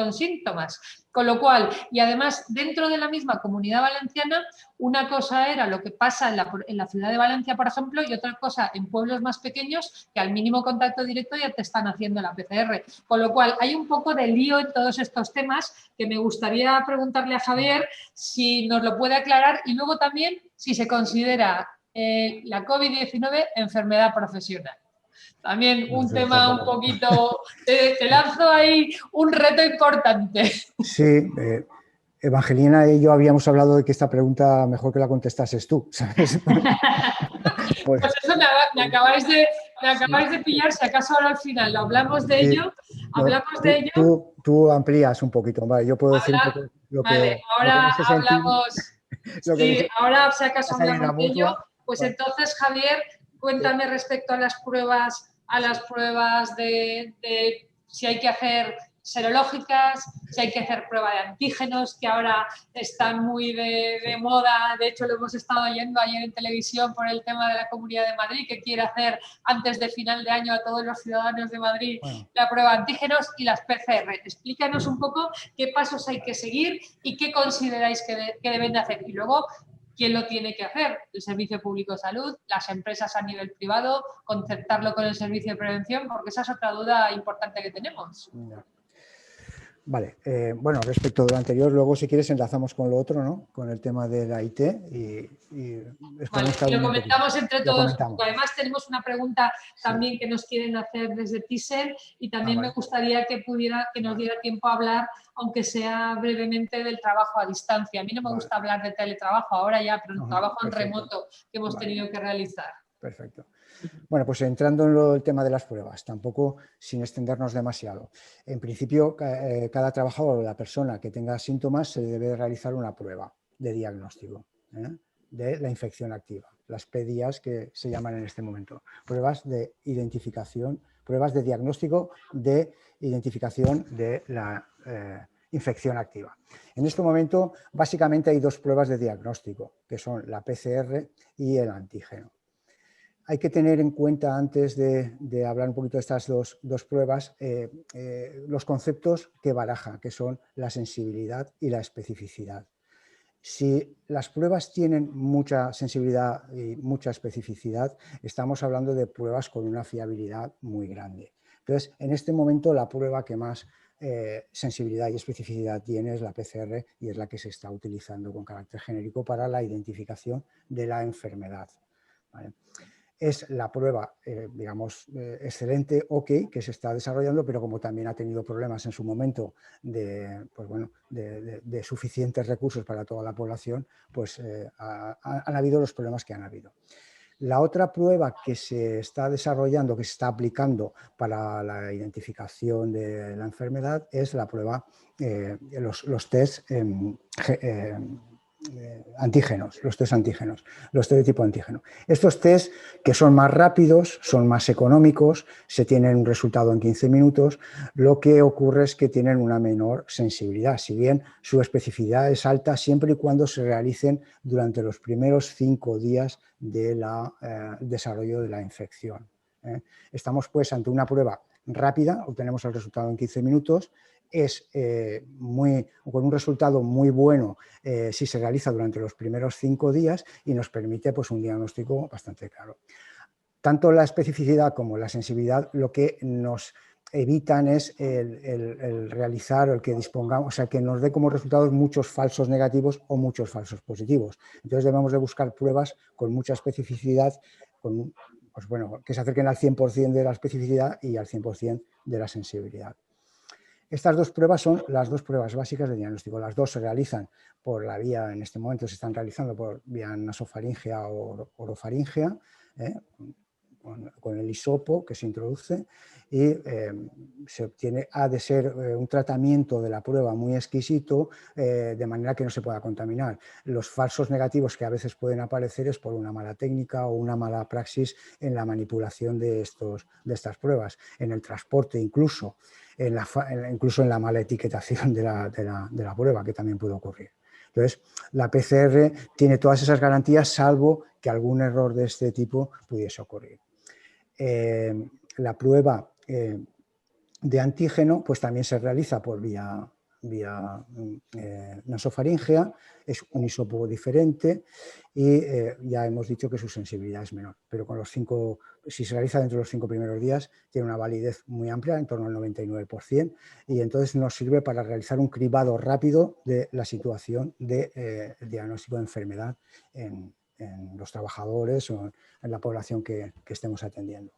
Con lo cual, y además dentro de la misma Comunidad Valenciana, una cosa era lo que pasa en la ciudad de Valencia, por ejemplo, y otra cosa en pueblos más pequeños que al mínimo contacto directo ya te están haciendo la PCR. Con lo cual, hay un poco de lío en todos estos temas que me gustaría preguntarle a Javier si nos lo puede aclarar, y luego también si se considera la COVID-19 enfermedad profesional. También un tema un poquito, te lanzo ahí un reto importante. Sí, Evangelina y yo habíamos hablado de que esta pregunta mejor que la contestases tú, ¿sabes? Pues eso me acabáis de pillar, si acaso ahora al final hablamos de ello. Tú amplías un poquito, vale, yo puedo decir un poco lo que... Vale, ahora hablamos... Sí, ahora si acaso hablamos de ello, pues entonces, Javier, cuéntame respecto a las pruebas de si hay que hacer serológicas, si hay que hacer prueba de antígenos, que ahora están muy de moda. De hecho, lo hemos estado oyendo ayer en televisión por el tema de la Comunidad de Madrid, que quiere hacer antes de final de año a todos los ciudadanos de Madrid la prueba de antígenos y las PCR. Explícanos un poco qué pasos hay que seguir y qué consideráis que deben de hacer. Y luego, ¿quién lo tiene que hacer? El Servicio Público de Salud, las empresas a nivel privado, concertarlo con el Servicio de Prevención, porque esa es otra duda importante que tenemos. Vale, bueno, respecto de lo anterior, luego si quieres enlazamos con lo otro, ¿no? Con el tema de la IT lo comentamos entre todos. Además tenemos una pregunta también que nos quieren hacer desde Thyssen y también me gustaría que nos diera tiempo a hablar, aunque sea brevemente, del trabajo a distancia. A mí no me gusta hablar de teletrabajo ahora ya, pero el trabajo en remoto que hemos tenido que realizar. Perfecto. Bueno, pues entrando en el tema de las pruebas, tampoco sin extendernos demasiado. En principio, cada trabajador o la persona que tenga síntomas se debe realizar una prueba de diagnóstico de la infección activa, las PDIAs que se llaman en este momento, pruebas de identificación, pruebas de diagnóstico de identificación de la infección activa. En este momento, básicamente hay dos pruebas de diagnóstico, que son la PCR y el antígeno. Hay que tener en cuenta, antes de hablar un poquito de estas dos pruebas, los conceptos que baraja, que son la sensibilidad y la especificidad. Si las pruebas tienen mucha sensibilidad y mucha especificidad, estamos hablando de pruebas con una fiabilidad muy grande. Entonces, en este momento, la prueba que más sensibilidad y especificidad tiene es la PCR y es la que se está utilizando con carácter genérico para la identificación de la enfermedad, ¿vale? Es la prueba, digamos, excelente, OK, que se está desarrollando, pero como también ha tenido problemas en su momento de suficientes recursos para toda la población, pues han habido los problemas que han habido. La otra prueba que se está desarrollando, que se está aplicando para la identificación de la enfermedad es la prueba, los test antígenos, los test de tipo antígeno. Estos test, que son más rápidos, son más económicos, se tienen un resultado en 15 minutos, lo que ocurre es que tienen una menor sensibilidad, si bien su especificidad es alta siempre y cuando se realicen durante los primeros 5 días del desarrollo de la infección. Estamos pues ante una prueba rápida, obtenemos el resultado en 15 minutos, es con un resultado muy bueno si se realiza durante los primeros 5 días y nos permite pues, un diagnóstico bastante claro. Tanto la especificidad como la sensibilidad lo que nos evitan es el realizar o el que dispongamos, o sea, que nos dé como resultados muchos falsos negativos o muchos falsos positivos. Entonces debemos de buscar pruebas con mucha especificidad, pues bueno, que se acerquen al 100% de la especificidad y al 100% de la sensibilidad. Estas dos pruebas son las dos pruebas básicas de diagnóstico. Las dos se realizan por la vía, en este momento se están realizando por vía nasofaríngea o orofaríngea, con el hisopo que se introduce y se obtiene, ha de ser un tratamiento de la prueba muy exquisito, de manera que no se pueda contaminar. Los falsos negativos que a veces pueden aparecer es por una mala técnica o una mala praxis en la manipulación de estas pruebas, en el transporte incluso en la mala etiquetación de la prueba, que también puede ocurrir. Entonces, la PCR tiene todas esas garantías, salvo que algún error de este tipo pudiese ocurrir. La prueba de antígeno pues también se realiza por vía nasofaríngea, es un hisopo diferente y ya hemos dicho que su sensibilidad es menor, pero si se realiza dentro de los 5 primeros días tiene una validez muy amplia, en torno al 99%, y entonces nos sirve para realizar un cribado rápido de la situación de diagnóstico de enfermedad en los trabajadores o en la población que estemos atendiendo.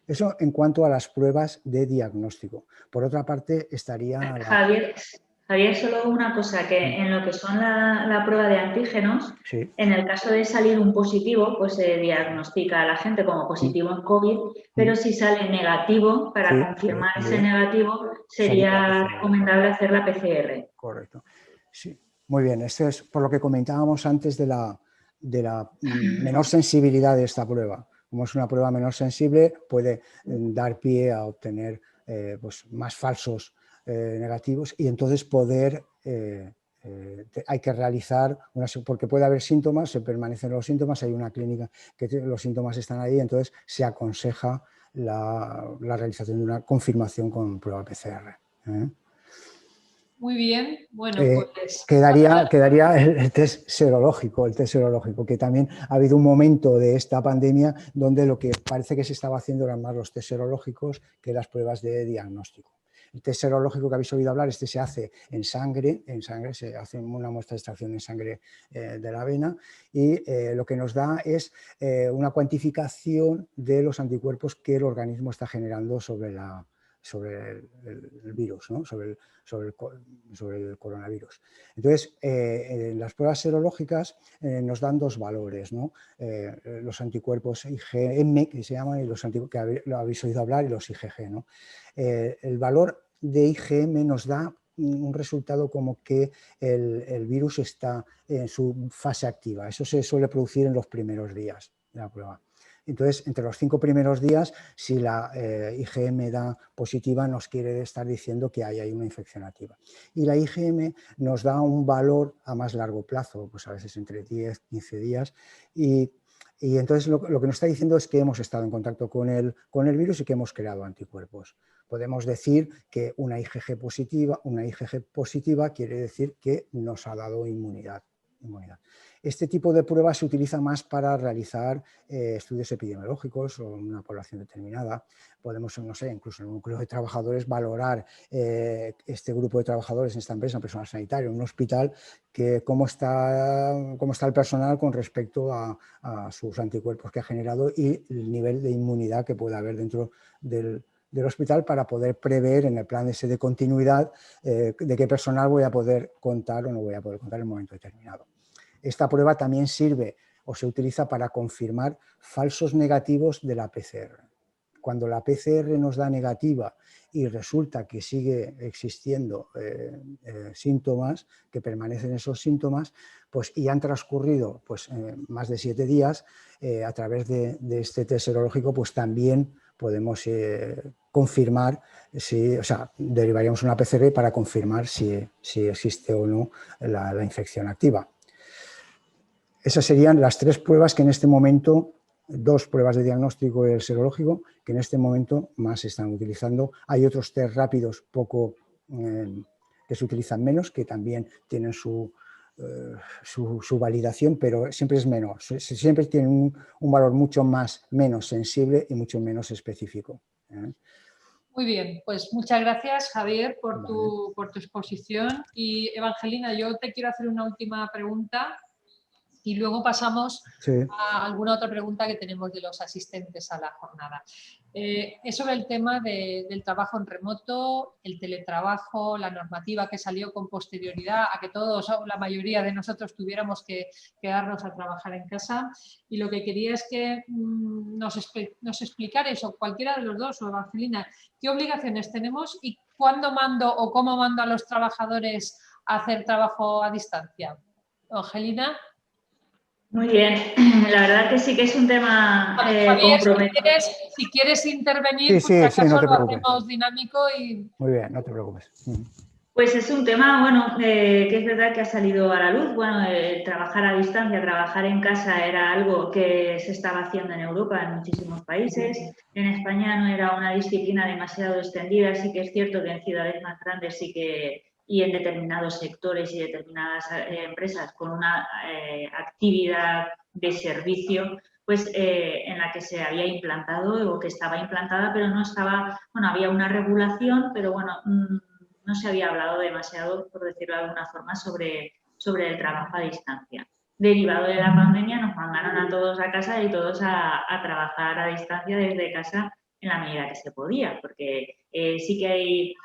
Eso en cuanto a las pruebas de diagnóstico. Por otra parte, estaría... Javier, solo una cosa, que en lo que son la prueba de antígenos, sí. En el caso de salir un positivo, pues se diagnostica a la gente como positivo en COVID, pero si sale negativo, para confirmar ese negativo, sería recomendable hacer la PCR. Correcto. Sí, muy bien. Esto es por lo que comentábamos antes de la menor sensibilidad de esta prueba. Como es una prueba menor sensible, puede dar pie a obtener pues más falsos negativos y entonces poder... hay que realizar, porque puede haber síntomas, se permanecen los síntomas, hay una clínica que los síntomas están ahí, entonces se aconseja la realización de una confirmación con prueba PCR. Muy bien, bueno, pues... Quedaría el test serológico, que también ha habido un momento de esta pandemia donde lo que parece que se estaba haciendo eran más los test serológicos que las pruebas de diagnóstico. El test serológico que habéis oído hablar, se hace en sangre se hace una muestra de extracción en sangre de la vena y lo que nos da es una cuantificación de los anticuerpos que el organismo está generando sobre el virus, ¿no? sobre el coronavirus. Entonces, en las pruebas serológicas nos dan dos valores, ¿no? Los anticuerpos IgM, que se llaman, y los anticuerpos que lo habéis oído hablar, y los IgG, ¿no? El valor de IgM nos da un resultado como que el virus está en su fase activa. Eso se suele producir en los primeros días de la prueba. Entonces, entre los 5 primeros días, si la IgM da positiva, nos quiere estar diciendo que hay una infección activa. Y la IgM nos da un valor a más largo plazo, pues a veces entre 10, 15 días, y entonces lo que nos está diciendo es que hemos estado en contacto con el virus y que hemos creado anticuerpos. Podemos decir que una IgG positiva quiere decir que nos ha dado inmunidad. Este tipo de pruebas se utiliza más para realizar estudios epidemiológicos o en una población determinada. Podemos, no sé, incluso en un núcleo de trabajadores, valorar este grupo de trabajadores en esta empresa, en personal sanitario, en un hospital, cómo está el personal con respecto a sus anticuerpos que ha generado y el nivel de inmunidad que puede haber dentro del hospital para poder prever en el plan ese de continuidad de qué personal voy a poder contar o no voy a poder contar en un momento determinado. Esta prueba también sirve o se utiliza para confirmar falsos negativos de la PCR. Cuando la PCR nos da negativa y resulta que sigue existiendo síntomas, que permanecen esos síntomas, pues, y han transcurrido pues, más de 7 días, a través de este test serológico pues, también podemos confirmar, o sea, derivaríamos una PCR para confirmar si existe o no la infección activa. Esas serían las 3 pruebas que en este momento, 2 pruebas de diagnóstico y el serológico, que en este momento más se están utilizando. Hay otros test rápidos que se utilizan menos, que también tienen su validación, pero siempre es menor. Siempre tienen un valor mucho menos sensible y mucho menos específico. Muy bien, pues muchas gracias, Javier, por tu exposición. Y Evangelina, yo te quiero hacer una última pregunta y luego pasamos a alguna otra pregunta que tenemos de los asistentes a la jornada. Es sobre el tema del trabajo en remoto, el teletrabajo, la normativa que salió con posterioridad a que todos, o la mayoría de nosotros, tuviéramos que quedarnos a trabajar en casa. Y lo que quería es que nos explicarais, o cualquiera de los dos, o Evangelina, qué obligaciones tenemos y cuándo mando o cómo mando a los trabajadores a hacer trabajo a distancia. Evangelina. Muy bien, la verdad que sí que es un tema comprometido. Si quieres intervenir, sí, acaso no te lo hacemos dinámico y... Muy bien, no te preocupes. Pues es un tema, bueno, que es verdad que ha salido a la luz. Bueno, trabajar a distancia, trabajar en casa era algo que se estaba haciendo en Europa, en muchísimos países. En España no era una disciplina demasiado extendida, sí que es cierto que en ciudades más grandes sí que, y en determinados sectores y determinadas empresas con una actividad de servicio, pues en la que se había implantado o que estaba implantada, pero no estaba, bueno, había una regulación, pero bueno, no se había hablado demasiado, por decirlo de alguna forma, sobre el trabajo a distancia. Derivado de la pandemia nos mandaron a todos a casa y todos a trabajar a distancia desde casa en la medida que se podía, porque sí que hay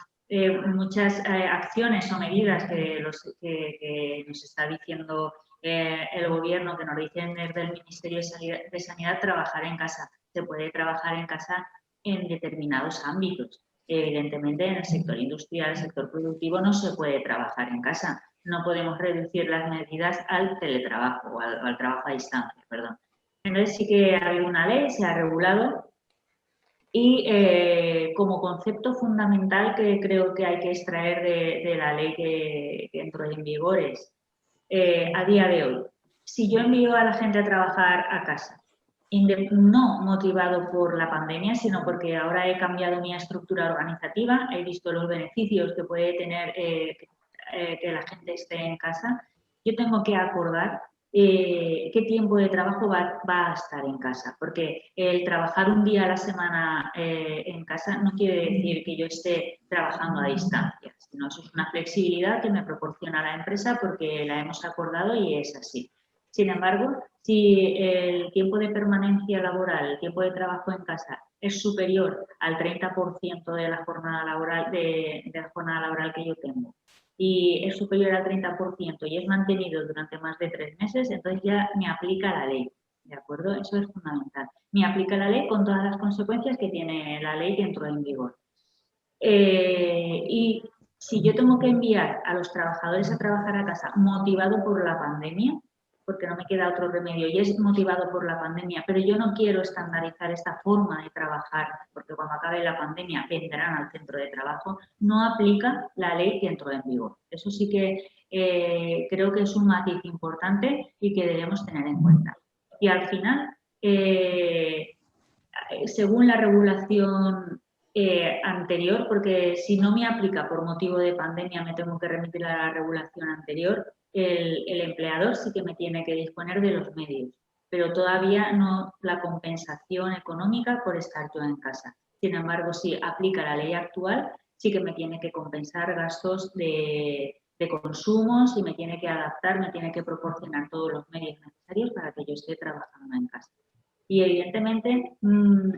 muchas acciones o medidas que nos está diciendo el gobierno, que nos dicen desde el Ministerio de Sanidad, trabajar en casa. Se puede trabajar en casa en determinados ámbitos. Evidentemente, en el sector industrial, el sector productivo, no se puede trabajar en casa. No podemos reducir las medidas al teletrabajo o al trabajo a distancia, perdón. Entonces sí que ha habido una ley, se ha regulado y como concepto fundamental que creo que hay que extraer de la ley que entró en vigor es, a día de hoy, si yo envío a la gente a trabajar a casa, no motivado por la pandemia, sino porque ahora he cambiado mi estructura organizativa, he visto los beneficios que puede tener que la gente esté en casa, yo tengo que acordar qué tiempo de trabajo va a estar en casa, porque el trabajar un día a la semana en casa no quiere decir que yo esté trabajando a distancia, sino eso es una flexibilidad que me proporciona la empresa porque la hemos acordado y es así. Sin embargo, si el tiempo de permanencia laboral, el tiempo de trabajo en casa es superior al 30% de la jornada laboral que yo tengo y es superior al 30% y es mantenido durante más de 3 meses, entonces ya me aplica la ley, ¿de acuerdo? Eso es fundamental. Me aplica la ley con todas las consecuencias que tiene la ley que entró en vigor. Y si yo tengo que enviar a los trabajadores a trabajar a casa motivado por la pandemia, porque no me queda otro remedio y es motivado por la pandemia, pero yo no quiero estandarizar esta forma de trabajar, porque cuando acabe la pandemia vendrán al centro de trabajo, no aplica la ley que entró en vigor. Eso sí que creo que es un matiz importante y que debemos tener en cuenta. Y al final, según la regulación anterior, porque si no me aplica por motivo de pandemia me tengo que remitir a la regulación anterior, el empleador sí que me tiene que disponer de los medios, pero todavía no la compensación económica por estar yo en casa. Sin embargo, si aplica la ley actual, sí que me tiene que compensar gastos de consumo, si me tiene que adaptar, me tiene que proporcionar todos los medios necesarios para que yo esté trabajando en casa. Y evidentemente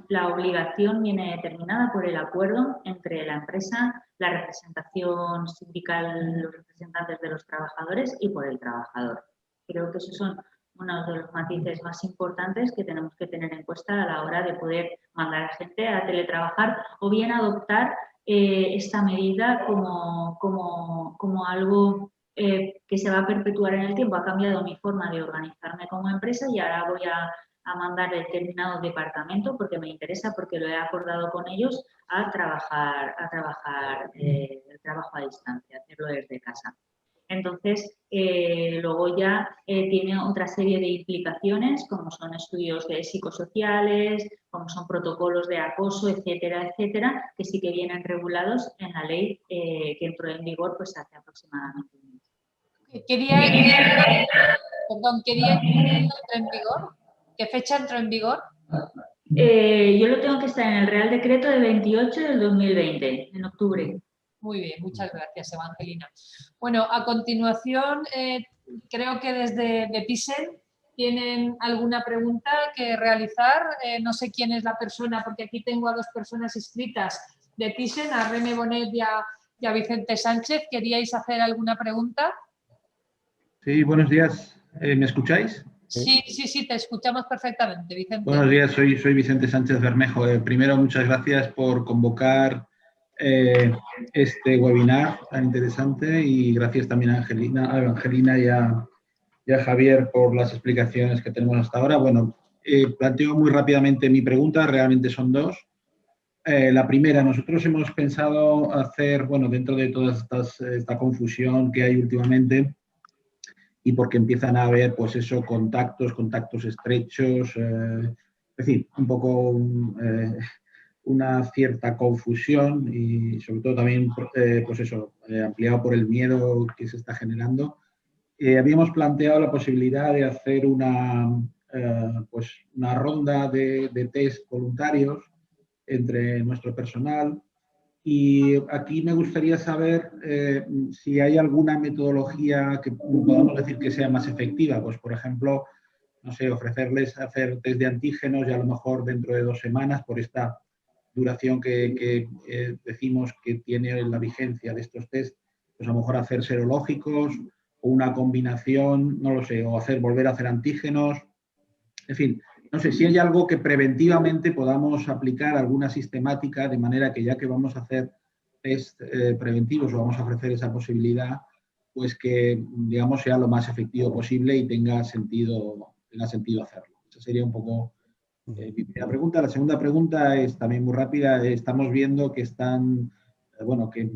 la obligación viene determinada por el acuerdo entre la empresa, la representación sindical, los representantes de los trabajadores y por el trabajador. Creo que esos son uno de los matices más importantes que tenemos que tener en cuenta a la hora de poder mandar a gente a teletrabajar o bien adoptar esta medida como algo que se va a perpetuar en el tiempo. Ha cambiado mi forma de organizarme como empresa y ahora voy a mandar determinado departamento porque me interesa, porque lo he acordado con ellos, a trabajar el trabajo a distancia, hacerlo desde casa. Entonces, luego ya tiene otra serie de implicaciones, como son estudios psicosociales, como son protocolos de acoso, etcétera, etcétera, que sí que vienen regulados en la ley que entró en vigor pues hace aproximadamente un mes. ¿Qué día entró en vigor? ¿Qué fecha entró en vigor? Yo lo tengo que estar en el Real Decreto de 28 del 2020, en octubre. Muy bien, muchas gracias, Evangelina. Bueno, a continuación, creo que desde Thyssen tienen alguna pregunta que realizar. No sé quién es la persona, porque aquí tengo a dos personas inscritas de Thyssen, a Reme Bonet y a Vicente Sánchez. ¿Queríais hacer alguna pregunta? Sí, buenos días. ¿Me escucháis? Sí, te escuchamos perfectamente, Vicente. Buenos días, soy Vicente Sánchez Bermejo. Primero, muchas gracias por convocar este webinar tan interesante y gracias también a Evangelina y a Javier por las explicaciones que tenemos hasta ahora. Bueno, planteo muy rápidamente mi pregunta, realmente son dos. La primera, nosotros hemos pensado hacer, bueno, dentro de toda esta confusión que hay últimamente, y porque empiezan a haber, pues eso, contactos estrechos, es decir, un poco una cierta confusión y sobre todo también, pues eso, ampliado por el miedo que se está generando. Habíamos planteado la posibilidad de hacer pues una ronda de test voluntarios entre nuestro personal. Y aquí me gustaría saber si hay alguna metodología que podamos decir que sea más efectiva. Pues, por ejemplo, no sé, ofrecerles hacer test de antígenos y a lo mejor dentro de 2 semanas, por esta duración que decimos que tiene la vigencia de estos test, pues a lo mejor hacer serológicos o una combinación, no lo sé, o volver a hacer antígenos. En fin, no sé si hay algo que preventivamente podamos aplicar, alguna sistemática, de manera que ya que vamos a hacer test preventivos o vamos a ofrecer esa posibilidad, pues que, digamos, sea lo más efectivo posible y tenga sentido hacerlo. Esa sería un poco mi primera pregunta. La segunda pregunta es también muy rápida. Estamos viendo que están, que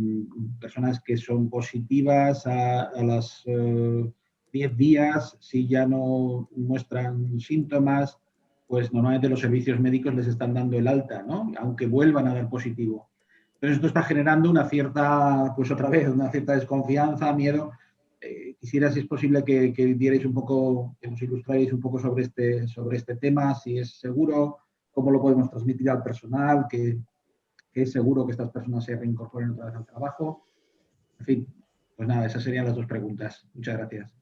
personas que son positivas a las 10 días, si ya no muestran síntomas, pues normalmente los servicios médicos les están dando el alta, ¿no? Aunque vuelvan a dar positivo. Entonces esto está generando una cierta, pues otra vez, una cierta desconfianza, miedo. Quisiera, si es posible, que dierais un poco, que nos ilustrarais un poco sobre este tema, si es seguro, cómo lo podemos transmitir al personal, que es seguro que estas personas se reincorporen otra vez al trabajo. En fin, pues nada, esas serían las dos preguntas. Muchas gracias.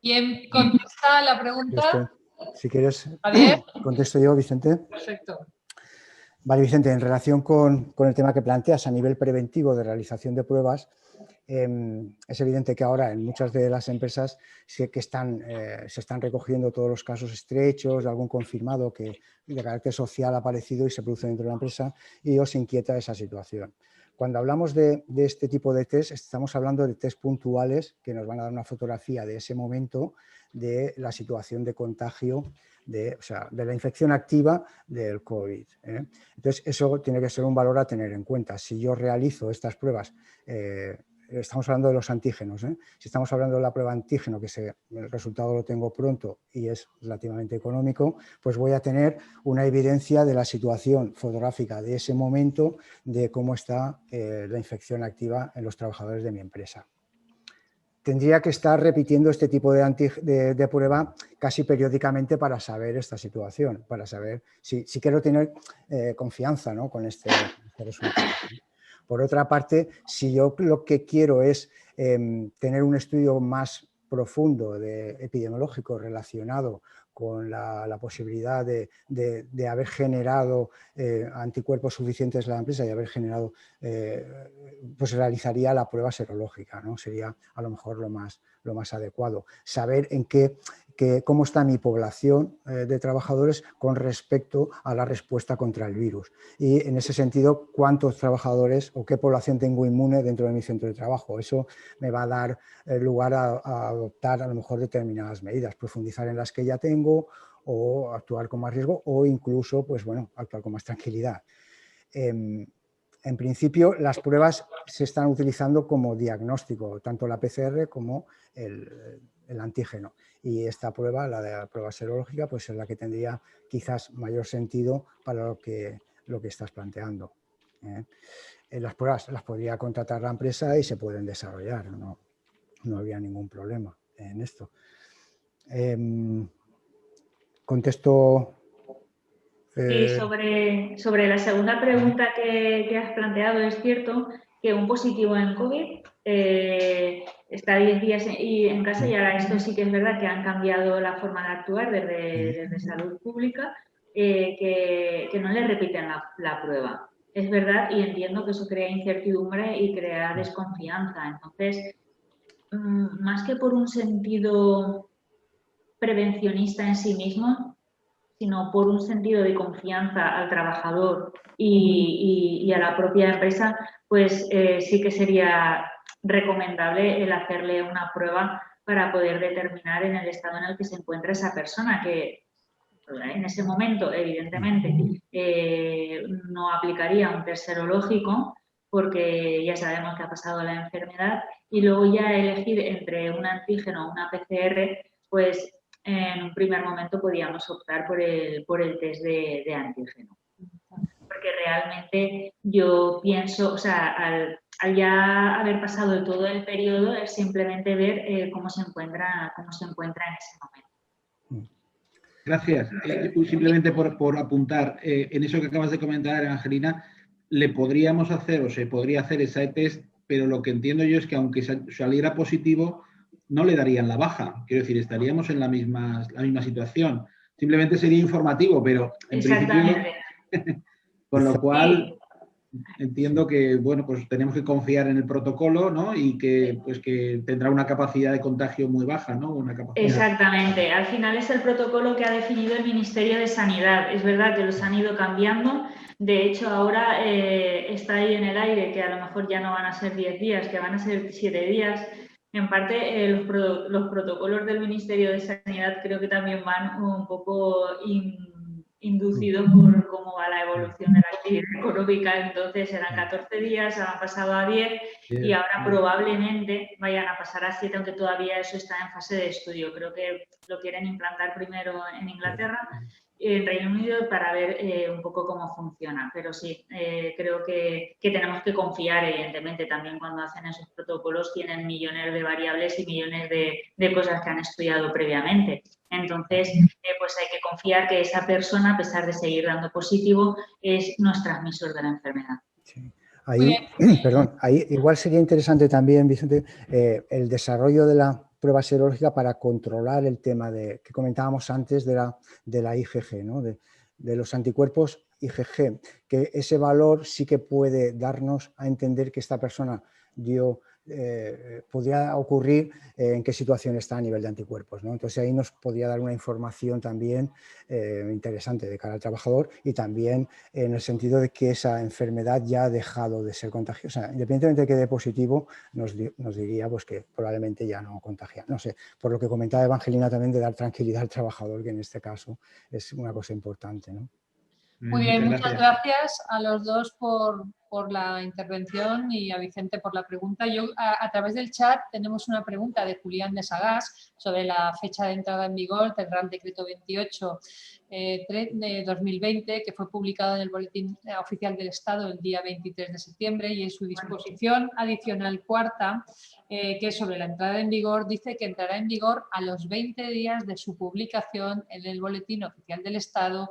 ¿Quién contesta la pregunta? Si quieres, ¿Javier? contesto yo, Vicente. Perfecto. Vale, Vicente, en relación con el tema que planteas a nivel preventivo de realización de pruebas, es evidente que ahora en muchas de las empresas sí que se están recogiendo todos los casos estrechos de algún confirmado que de carácter social ha aparecido y se produce dentro de la empresa y os inquieta esa situación. Cuando hablamos de este tipo de test, estamos hablando de test puntuales que nos van a dar una fotografía de ese momento de la situación de contagio, de la infección activa del COVID. Entonces, eso tiene que ser un valor a tener en cuenta. Si yo realizo estas pruebas, estamos hablando de los antígenos, si estamos hablando de la prueba antígeno, que el resultado lo tengo pronto y es relativamente económico, pues voy a tener una evidencia de la situación fotográfica de ese momento, de cómo está la infección activa en los trabajadores de mi empresa. Tendría que estar repitiendo este tipo de prueba casi periódicamente para saber esta situación, para saber si quiero tener confianza, ¿no?, con este resultado. Por otra parte, si yo lo que quiero es tener un estudio más profundo epidemiológico relacionado con la posibilidad de haber generado anticuerpos suficientes en la empresa y haber generado, pues realizaría la prueba serológica, ¿no? Sería a lo mejor lo más lo más adecuado. Saber cómo está mi población de trabajadores con respecto a la respuesta contra el virus. Y en ese sentido, cuántos trabajadores o qué población tengo inmune dentro de mi centro de trabajo. Eso me va a dar lugar a adoptar a lo mejor determinadas medidas, profundizar en las que ya tengo o actuar con más riesgo o incluso, pues bueno, actuar con más tranquilidad. En principio, las pruebas se están utilizando como diagnóstico, tanto la PCR como el antígeno. Y esta prueba, la de la prueba serológica, pues es la que tendría quizás mayor sentido para lo que estás planteando. Las pruebas las podría contratar la empresa y se pueden desarrollar, no habría ningún problema en esto. Contesto... Sí, sobre la segunda pregunta que has planteado, es cierto que un positivo en COVID está 10 días en casa y ahora esto sí que es verdad que han cambiado la forma de actuar desde salud pública, que no le repiten la prueba. Es verdad y entiendo que eso crea incertidumbre y crea desconfianza. Entonces, más que por un sentido prevencionista en sí mismo, sino por un sentido de confianza al trabajador y a la propia empresa, pues sí que sería recomendable el hacerle una prueba para poder determinar en el estado en el que se encuentra esa persona, que en ese momento, evidentemente, no aplicaría un test serológico porque ya sabemos que ha pasado la enfermedad, y luego ya elegir entre un antígeno o una PCR, pues en un primer momento podíamos optar por el test de antígeno. Porque realmente yo pienso, o sea, al ya haber pasado todo el periodo, es simplemente ver cómo se encuentra en ese momento. Gracias. Simplemente por apuntar, en eso que acabas de comentar, Angelina, le podríamos hacer o se podría hacer ese test, pero lo que entiendo yo es que aunque saliera positivo, no le darían la baja. Quiero decir, estaríamos en la misma situación. Simplemente sería informativo, pero en principio, con lo cual entiendo que, bueno, pues tenemos que confiar en el protocolo, ¿no? Y que, pues, que tendrá una capacidad de contagio muy baja, ¿no? Exactamente. Al final es el protocolo que ha definido el Ministerio de Sanidad. Es verdad que los han ido cambiando. De hecho, ahora está ahí en el aire que a lo mejor ya no van a ser 10 días, que van a ser 7 días. En parte, los protocolos del Ministerio de Sanidad creo que también van un poco inducidos por cómo va la evolución de la actividad económica. Entonces eran 14 días, han pasado a 10 y ahora probablemente vayan a pasar a 7, aunque todavía eso está en fase de estudio. Creo que lo quieren implantar primero en Inglaterra, en Reino Unido, para ver un poco cómo funciona. Pero sí, creo que tenemos que confiar, evidentemente, también cuando hacen esos protocolos tienen millones de variables y millones de cosas que han estudiado previamente. Entonces, pues hay que confiar que esa persona, a pesar de seguir dando positivo, no es transmisor de la enfermedad. Sí. Ahí igual sería interesante también, Vicente, el desarrollo de la prueba serológica para controlar el tema que comentábamos antes de la IgG, ¿no? de los anticuerpos IgG, que ese valor sí que puede darnos a entender que esta persona podría ocurrir en qué situación está a nivel de anticuerpos, ¿no? Entonces ahí nos podría dar una información también interesante de cara al trabajador, y también en el sentido de que esa enfermedad ya ha dejado de ser contagiosa. Independientemente de que dé positivo, nos diría pues, que probablemente ya no contagia. No sé, por lo que comentaba Evangelina también, de dar tranquilidad al trabajador, que en este caso es una cosa importante, ¿no? Muy bien, muchas gracias a los dos por la intervención y a Vicente por la pregunta. A través del chat tenemos una pregunta de Julián de Sagás sobre la fecha de entrada en vigor del Real Decreto 28 de 2020, que fue publicado en el Boletín Oficial del Estado el día 23 de septiembre, y en su disposición adicional cuarta, que es sobre la entrada en vigor, dice que entrará en vigor a los 20 días de su publicación en el Boletín Oficial del Estado.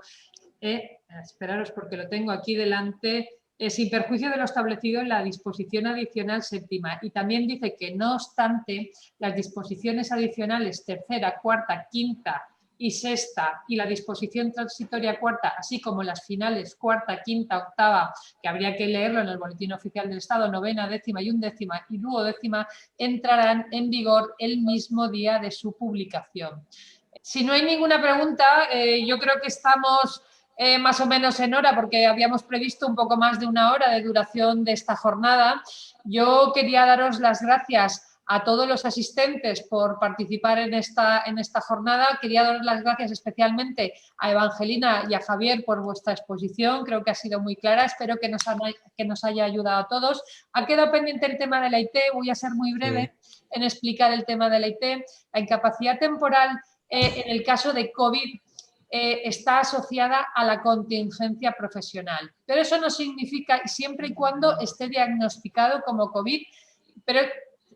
Esperaros porque lo tengo aquí delante, sin perjuicio de lo establecido en la disposición adicional séptima. Y también dice que, no obstante, las disposiciones adicionales tercera, cuarta, quinta y sexta y la disposición transitoria cuarta, así como las finales cuarta, quinta, octava, que habría que leerlo en el Boletín Oficial del Estado, novena, décima y undécima y duodécima, entrarán en vigor el mismo día de su publicación. Si no hay ninguna pregunta, yo creo que estamos más o menos en hora, porque habíamos previsto un poco más de una hora de duración de esta jornada. Yo quería daros las gracias a todos los asistentes por participar en esta jornada. Quería dar las gracias especialmente a Evangelina y a Javier por vuestra exposición. Creo que ha sido muy clara. Espero que nos haya ayudado a todos. Ha quedado pendiente el tema de la IT. Voy a ser muy breve en explicar el tema de la IT. La incapacidad temporal en el caso de COVID está asociada a la contingencia profesional. Pero eso no significa, siempre y cuando esté diagnosticado como COVID, pero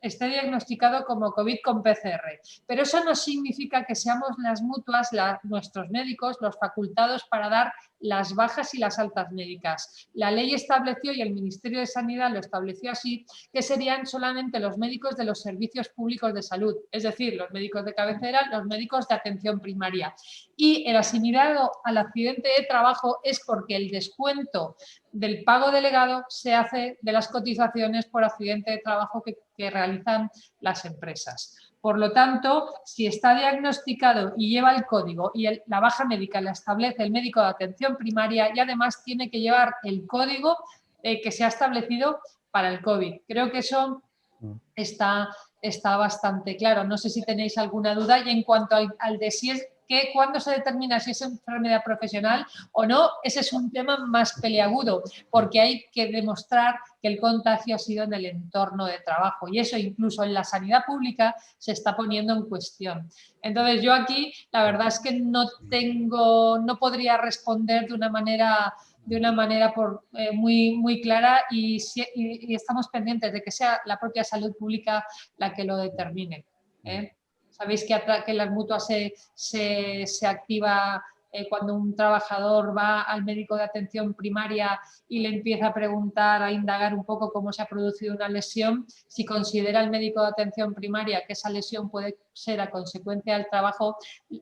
esté diagnosticado como COVID con PCR. Pero eso no significa que seamos las mutuas, nuestros médicos, los facultados para dar las bajas y las altas médicas. La ley estableció, y el Ministerio de Sanidad lo estableció así, que serían solamente los médicos de los servicios públicos de salud, es decir, los médicos de cabecera, los médicos de atención primaria. Y el asimilado al accidente de trabajo es porque el descuento del pago delegado se hace de las cotizaciones por accidente de trabajo que realizan las empresas. Por lo tanto, si está diagnosticado y lleva el código y la baja médica la establece el médico de atención primaria, y además tiene que llevar el código que se ha establecido para el COVID. Creo que eso está bastante claro. No sé si tenéis alguna duda. Y en cuanto al de si es ¿cuándo se determina si es enfermedad profesional o no? Ese es un tema más peliagudo, porque hay que demostrar que el contagio ha sido en el entorno de trabajo, y eso incluso en la sanidad pública se está poniendo en cuestión. Entonces yo aquí la verdad es que no podría responder de una manera muy clara, y estamos pendientes de que sea la propia salud pública la que lo determine. Sabéis que las mutuas se activa cuando un trabajador va al médico de atención primaria y le empieza a preguntar, a indagar un poco cómo se ha producido una lesión. Si considera el médico de atención primaria que esa lesión puede ser a consecuencia del trabajo,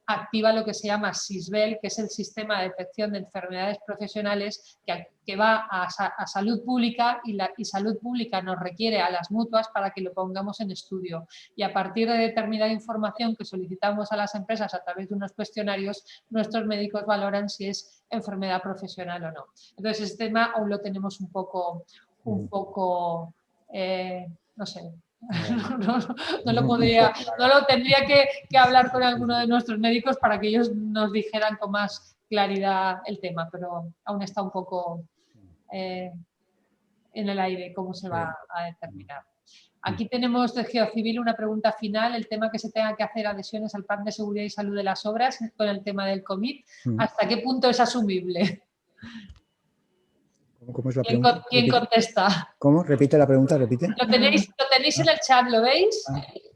activa lo que se llama SISBEL, que es el Sistema de Detección de Enfermedades Profesionales, que va a salud pública, y salud pública nos requiere a las mutuas para que lo pongamos en estudio. Y a partir de determinada información que solicitamos a las empresas a través de unos cuestionarios, nuestros médicos valoran si es enfermedad profesional o no. Entonces, este tema aún lo tenemos un poco no sé. No lo tendría que hablar con alguno de nuestros médicos para que ellos nos dijeran con más claridad el tema, pero aún está un poco en el aire cómo se va a determinar. Aquí tenemos de Geocivil una pregunta final: el tema que se tenga que hacer adhesiones al Plan de Seguridad y Salud de las Obras con el tema del COVID, ¿hasta qué punto es asumible? ¿Cómo es la pregunta? ¿Quién contesta? ¿Cómo? Repite la pregunta, repite. Lo tenéis en el chat, ¿lo veis?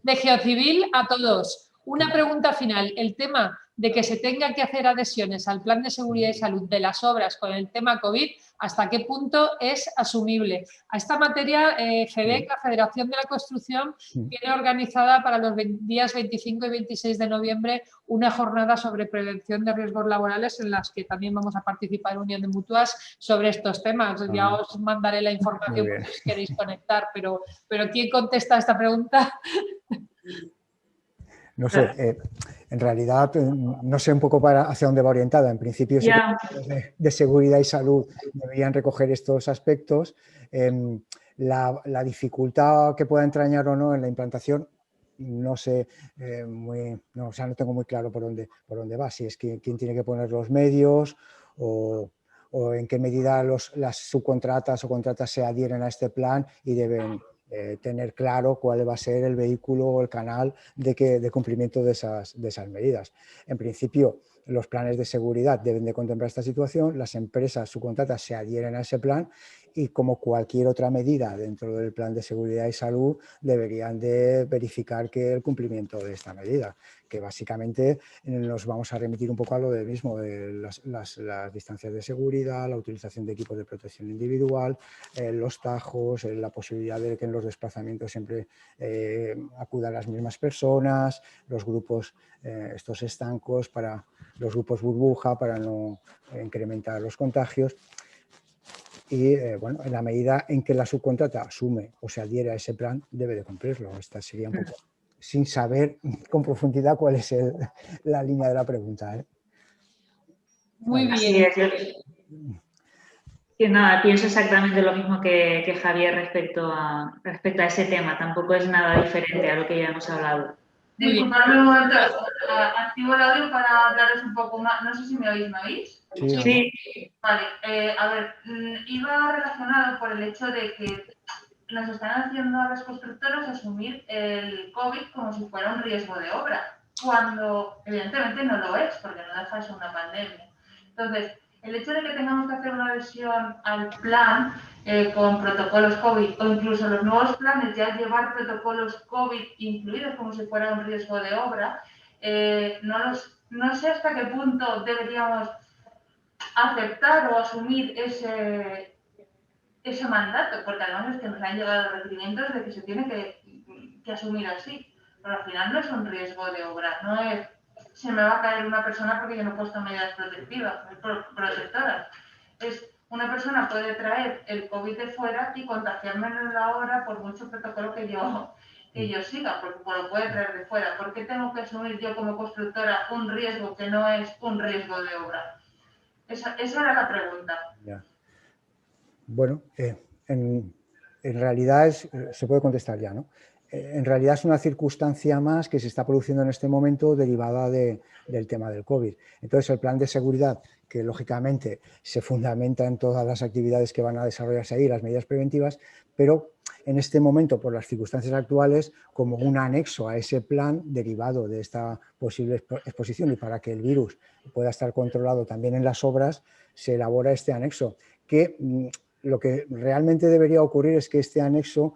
De Geocivil a todos. Una pregunta final: el tema de que se tenga que hacer adhesiones al Plan de Seguridad y Salud de las Obras con el tema COVID, ¿hasta qué punto es asumible? A esta materia, FEDECA, Federación de la Construcción, tiene organizada para los días 25 y 26 de noviembre una jornada sobre prevención de riesgos laborales, en las que también vamos a participar Unión de Mutuas sobre estos temas. Ya os mandaré la información por si os queréis conectar, pero ¿quién contesta a esta pregunta? No sé, en realidad no sé un poco hacia dónde va orientada. En principio, sí, de seguridad y salud deberían recoger estos aspectos. La dificultad que pueda entrañar o no en la implantación, no sé, no tengo muy claro por dónde va. Si es quién tiene que poner los medios o en qué medida las subcontratas o contratas se adhieren a este plan y deben tener claro cuál va a ser el vehículo o el canal de cumplimiento de esas medidas. En principio, los planes de seguridad deben de contemplar esta situación, las empresas subcontratas se adhieren a ese plan y como cualquier otra medida dentro del plan de seguridad y salud deberían de verificar que el cumplimiento de esta medida, que básicamente nos vamos a remitir un poco a lo del mismo, de las distancias de seguridad, la utilización de equipos de protección individual, los tajos, la posibilidad de que en los desplazamientos siempre acudan las mismas personas, los grupos estos estancos, para los grupos burbuja para no incrementar los contagios. Y bueno, en la medida en que la subcontrata asume o se adhiere a ese plan, debe de cumplirlo. Esta sería un poco, sin saber con profundidad cuál es la línea de la pregunta. Muy Vale. bien. Que nada, pienso exactamente lo mismo que Javier respecto a ese tema. Tampoco es nada diferente a lo que ya hemos hablado. Disculpadme un momento, activo el audio para hablaros un poco más. No sé si me oís, Sí. Vale, a ver, iba relacionado por el hecho de que nos están haciendo a las constructoras asumir el COVID como si fuera un riesgo de obra, cuando evidentemente no lo es, porque no deja de ser una pandemia. Entonces, el hecho de que tengamos que hacer una adhesión al plan con protocolos COVID o incluso los nuevos planes ya llevar protocolos COVID incluidos como si fuera un riesgo de obra, no sé hasta qué punto deberíamos aceptar o asumir ese mandato, porque además es que nos han llegado requerimientos de que se tiene que asumir así, pero al final no es un riesgo de obra, no es se me va a caer una persona porque yo no he puesto medidas protectoras. Una persona puede traer el COVID de fuera y contagiarme en la obra por mucho protocolo que yo siga, porque lo puede traer de fuera. ¿Por qué tengo que asumir yo como constructora un riesgo que no es un riesgo de obra? Esa era la pregunta. Ya. Bueno, en realidad se puede contestar ya, ¿no? En realidad es una circunstancia más que se está produciendo en este momento derivada del tema del COVID. Entonces, el plan de seguridad, que lógicamente se fundamenta en todas las actividades que van a desarrollarse ahí, las medidas preventivas, pero en este momento, por las circunstancias actuales, como un anexo a ese plan derivado de esta posible exposición y para que el virus pueda estar controlado también en las obras, se elabora este anexo que lo que realmente debería ocurrir es que este anexo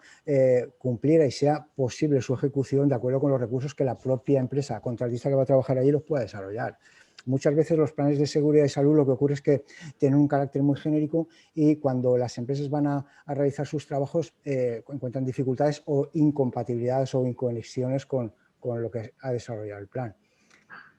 cumpliera y sea posible su ejecución de acuerdo con los recursos que la propia empresa contratista que va a trabajar allí los pueda desarrollar. Muchas veces los planes de seguridad y salud lo que ocurre es que tienen un carácter muy genérico y cuando las empresas van a realizar sus trabajos encuentran dificultades o incompatibilidades o inconexiones con lo que ha desarrollado el plan.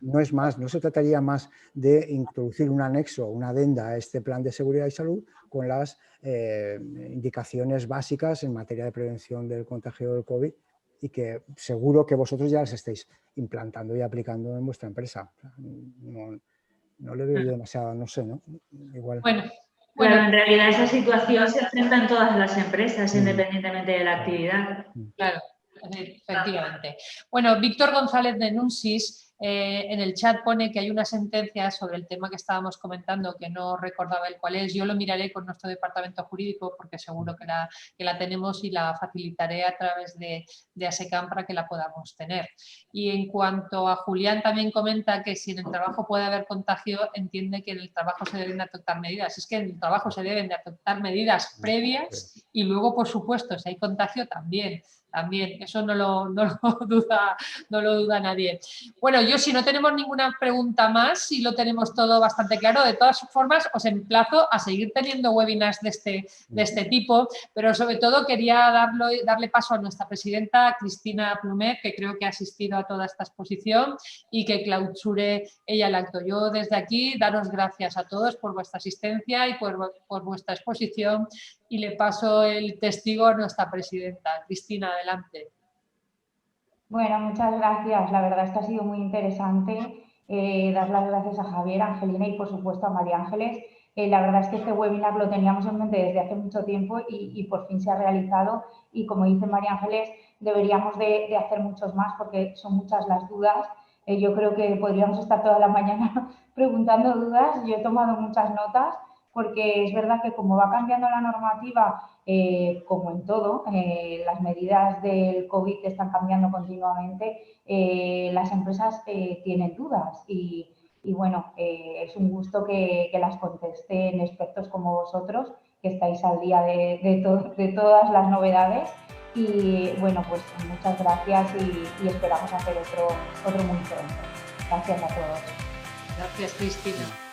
No es más, no se trataría más de introducir un anexo, una adenda a este plan de seguridad y salud con las indicaciones básicas en materia de prevención del contagio del COVID y que seguro que vosotros ya las estáis implantando y aplicando en vuestra empresa. No le veo yo demasiado, no sé, ¿no? Igual. Bueno, claro, en realidad esa situación se enfrenta en todas las empresas, independientemente de la actividad. Claro, efectivamente. Bueno, Víctor González de Nunsis en el chat pone que hay una sentencia sobre el tema que estábamos comentando, que no recordaba el cuál es. Yo lo miraré con nuestro departamento jurídico porque seguro que la tenemos y la facilitaré a través de ASECAM para que la podamos tener. Y en cuanto a Julián, también comenta que si en el trabajo puede haber contagio, entiende que en el trabajo se deben de adoptar medidas. Es que en el trabajo se deben de adoptar medidas previas y luego, por supuesto, si hay contagio también, eso no lo duda nadie. Bueno, yo si no tenemos ninguna pregunta más, si lo tenemos todo bastante claro, de todas formas os emplazo a seguir teniendo webinars de este tipo, pero sobre todo quería darle paso a nuestra presidenta Cristina Plumet, que creo que ha asistido a toda esta exposición y que clausure ella el acto. Yo desde aquí daros gracias a todos por vuestra asistencia y por vuestra exposición y le paso el testigo a nuestra presidenta. Cristina, adelante. Bueno, muchas gracias. La verdad es que ha sido muy interesante. Dar las gracias a Javier, Angelina y por supuesto a María Ángeles. La verdad es que este webinar lo teníamos en mente desde hace mucho tiempo y por fin se ha realizado. Y como dice María Ángeles, deberíamos de hacer muchos más porque son muchas las dudas. Yo creo que podríamos estar toda la mañana preguntando dudas. Yo he tomado muchas notas porque es verdad que como va cambiando la normativa, como en todo, las medidas del COVID que están cambiando continuamente, las empresas tienen dudas y bueno, es un gusto que las contesten expertos como vosotros estáis al día de todas las novedades. Y bueno, pues muchas gracias y esperamos hacer otro muy pronto. Gracias a todos. Gracias, Cristina.